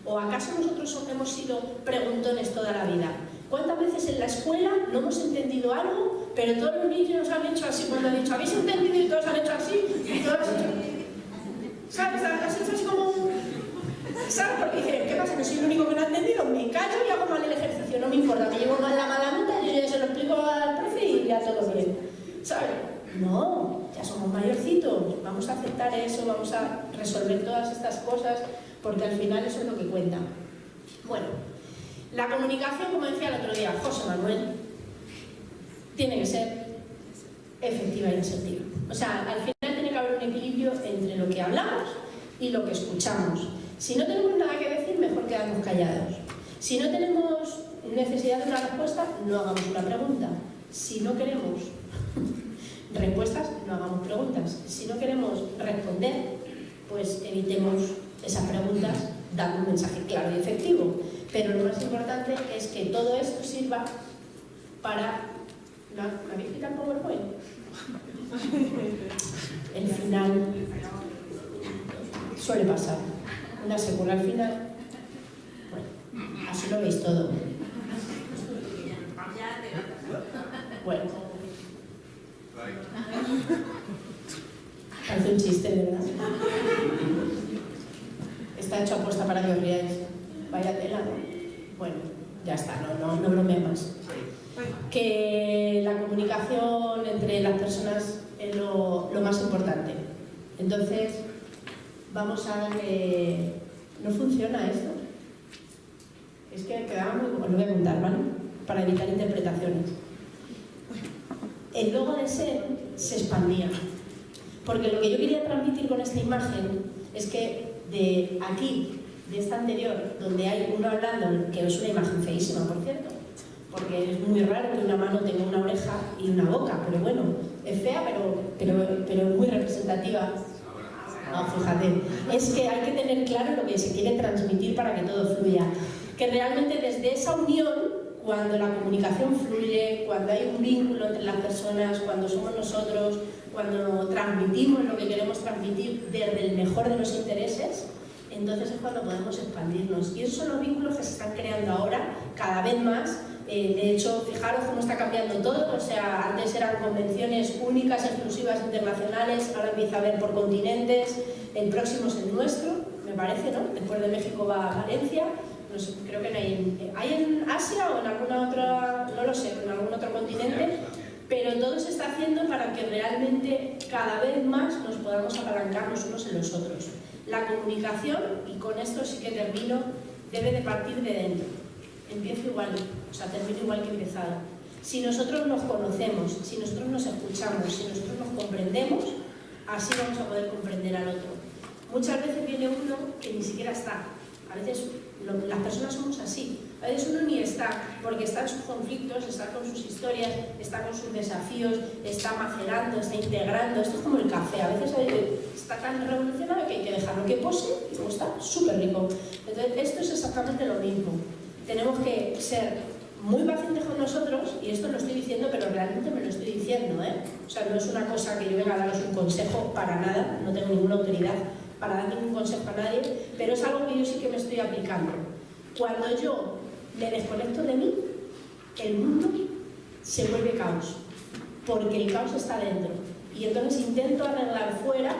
¿O acaso nosotros hemos sido preguntones toda la vida? ¿Cuántas veces en la escuela no hemos entendido algo, pero todos los niños han hecho así cuando han dicho, ¿habéis entendido? Y todos han hecho así, y todos han hecho... ¿Sabes? Has hecho así como... ¿Sabes? Porque dicen, ¿qué pasa? Que soy el único que no ha entendido, me callo y hago mal el ejercicio, no me importa, me llevo mal la mala nota, yo ya se lo explico al profe y ya todo bien. ¿Sabes? No, ya somos mayorcitos, vamos a aceptar eso, vamos a resolver todas estas cosas, porque al final eso es lo que cuenta. Bueno, la comunicación, como decía el otro día José Manuel, tiene que ser efectiva y asertiva. O sea, al final tiene que haber un equilibrio entre lo que hablamos y lo que escuchamos. Si no tenemos nada que decir, mejor quedarnos callados. Si no tenemos necesidad de una respuesta, no hagamos una pregunta. Si no queremos respuestas, no hagamos preguntas. Si no queremos responder, pues evitemos esas preguntas dando un mensaje claro y efectivo. Pero lo más importante es que todo esto sirva para... ¿Me habéis quitado el PowerPoint? El final suele pasar. Una secuela al final. Bueno, así lo veis todo. Bueno. Parece un chiste, ¿verdad? Está hecho apuesta para que os riáis. Vaya tela, ¿no? Bueno, ya está, no bromeo más. Que la comunicación entre las personas es lo más importante. Entonces, vamos a ver que no funciona esto. Es que quedaba muy... Os lo voy a contar, ¿vale? Para evitar interpretaciones. el logo de SER se expandía. Porque lo que yo quería transmitir con esta imagen es que de aquí, de esta anterior, donde hay uno hablando, que es una imagen feísima, por cierto, porque es muy raro que una mano tenga una oreja y una boca, pero bueno, es fea, pero muy representativa. No, fíjate, es que hay que tener claro lo que se quiere transmitir para que todo fluya. Que realmente desde esa unión, cuando la comunicación fluye, cuando hay un vínculo entre las personas, cuando somos nosotros, cuando transmitimos lo que queremos transmitir desde el mejor de los intereses, entonces es cuando podemos expandirnos. Y esos son los vínculos que se están creando ahora, cada vez más. De hecho, fijaros cómo está cambiando todo. O sea, antes eran convenciones únicas, exclusivas, internacionales, ahora empieza a haber por continentes. El próximo es el nuestro, me parece, ¿no? Después de México va a Valencia. No sé, creo que hay en Asia o en alguna otra, no lo sé, en algún otro continente. Pero todo se está haciendo para que realmente cada vez más nos podamos apalancar los unos en los otros. La comunicación, y con esto sí que termino, debe de partir de dentro. Empiezo igual, o sea, termino igual que he empezado. Si nosotros nos conocemos, si nosotros nos escuchamos, si nosotros nos comprendemos, así vamos a poder comprender al otro. Muchas veces viene uno que ni siquiera está. A veces las personas somos así. A veces uno ni está, porque está en sus conflictos, está con sus historias, está con sus desafíos, está macerando, está integrando. Esto es como el café. A veces está tan revolucionado que hay que dejarlo que pose y luego está súper rico. Entonces, esto es exactamente lo mismo. Tenemos que ser muy pacientes con nosotros, y esto lo estoy diciendo, pero realmente me lo estoy diciendo, ¿eh? O sea, no es una cosa que yo venga a daros un consejo para nada, no tengo ninguna autoridad para dar ningún consejo a nadie, pero es algo que yo sí que me estoy aplicando. Cuando yo me desconecto de mí, el mundo se vuelve caos, porque el caos está dentro. Y entonces intento arreglar fuera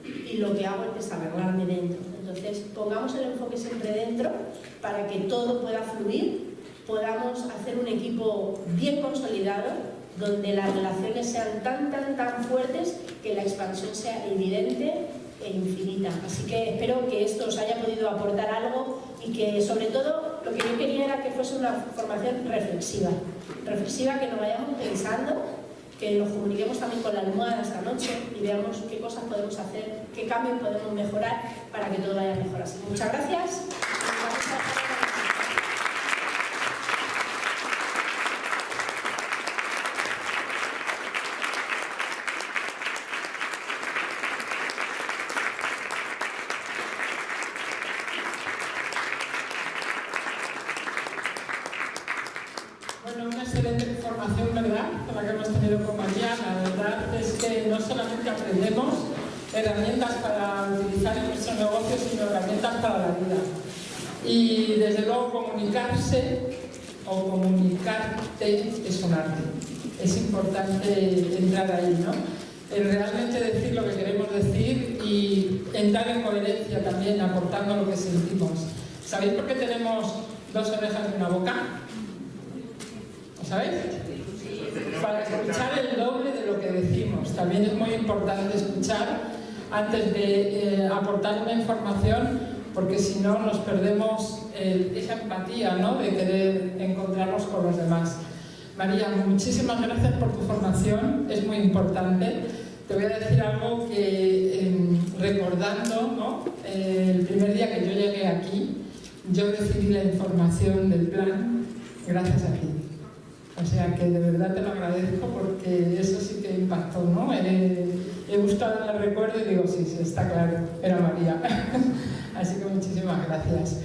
y lo que hago es arreglarme dentro. Entonces pongamos el enfoque siempre dentro para que todo pueda fluir, podamos hacer un equipo bien consolidado, donde las relaciones sean tan fuertes que la expansión sea evidente e infinita. Así que espero que esto os haya podido aportar algo y que, sobre todo, lo que yo quería era que fuese una formación reflexiva, que nos vayamos pensando, que nos comuniquemos también con la almohada esta noche y veamos qué cosas podemos hacer, qué cambios podemos mejorar para que todo vaya mejor. Así que muchas gracias. La que hemos tenido con María, la verdad es que no solamente aprendemos herramientas para utilizar en nuestro negocio, sino herramientas para la vida. Y desde luego comunicarse o comunicarte es un arte. Es importante entrar ahí, ¿no? Realmente decir lo que queremos decir y entrar en coherencia también, aportando lo que sentimos. ¿Sabéis por qué tenemos dos orejas y una boca? ¿Lo sabéis? Para escuchar el doble de lo que decimos. También es muy importante escuchar antes de aportar una información, porque si no nos perdemos esa empatía, ¿no?, de querer encontrarnos con los demás. María, muchísimas gracias por tu formación, es muy importante. Te voy a decir algo que, recordando, ¿no?, el primer día que yo llegué aquí, yo recibí la información del plan gracias a ti. O sea que de verdad te lo agradezco, porque eso sí que impactó, ¿no? He buscado en el recuerdo y digo, sí, está claro, era María. Así que muchísimas gracias.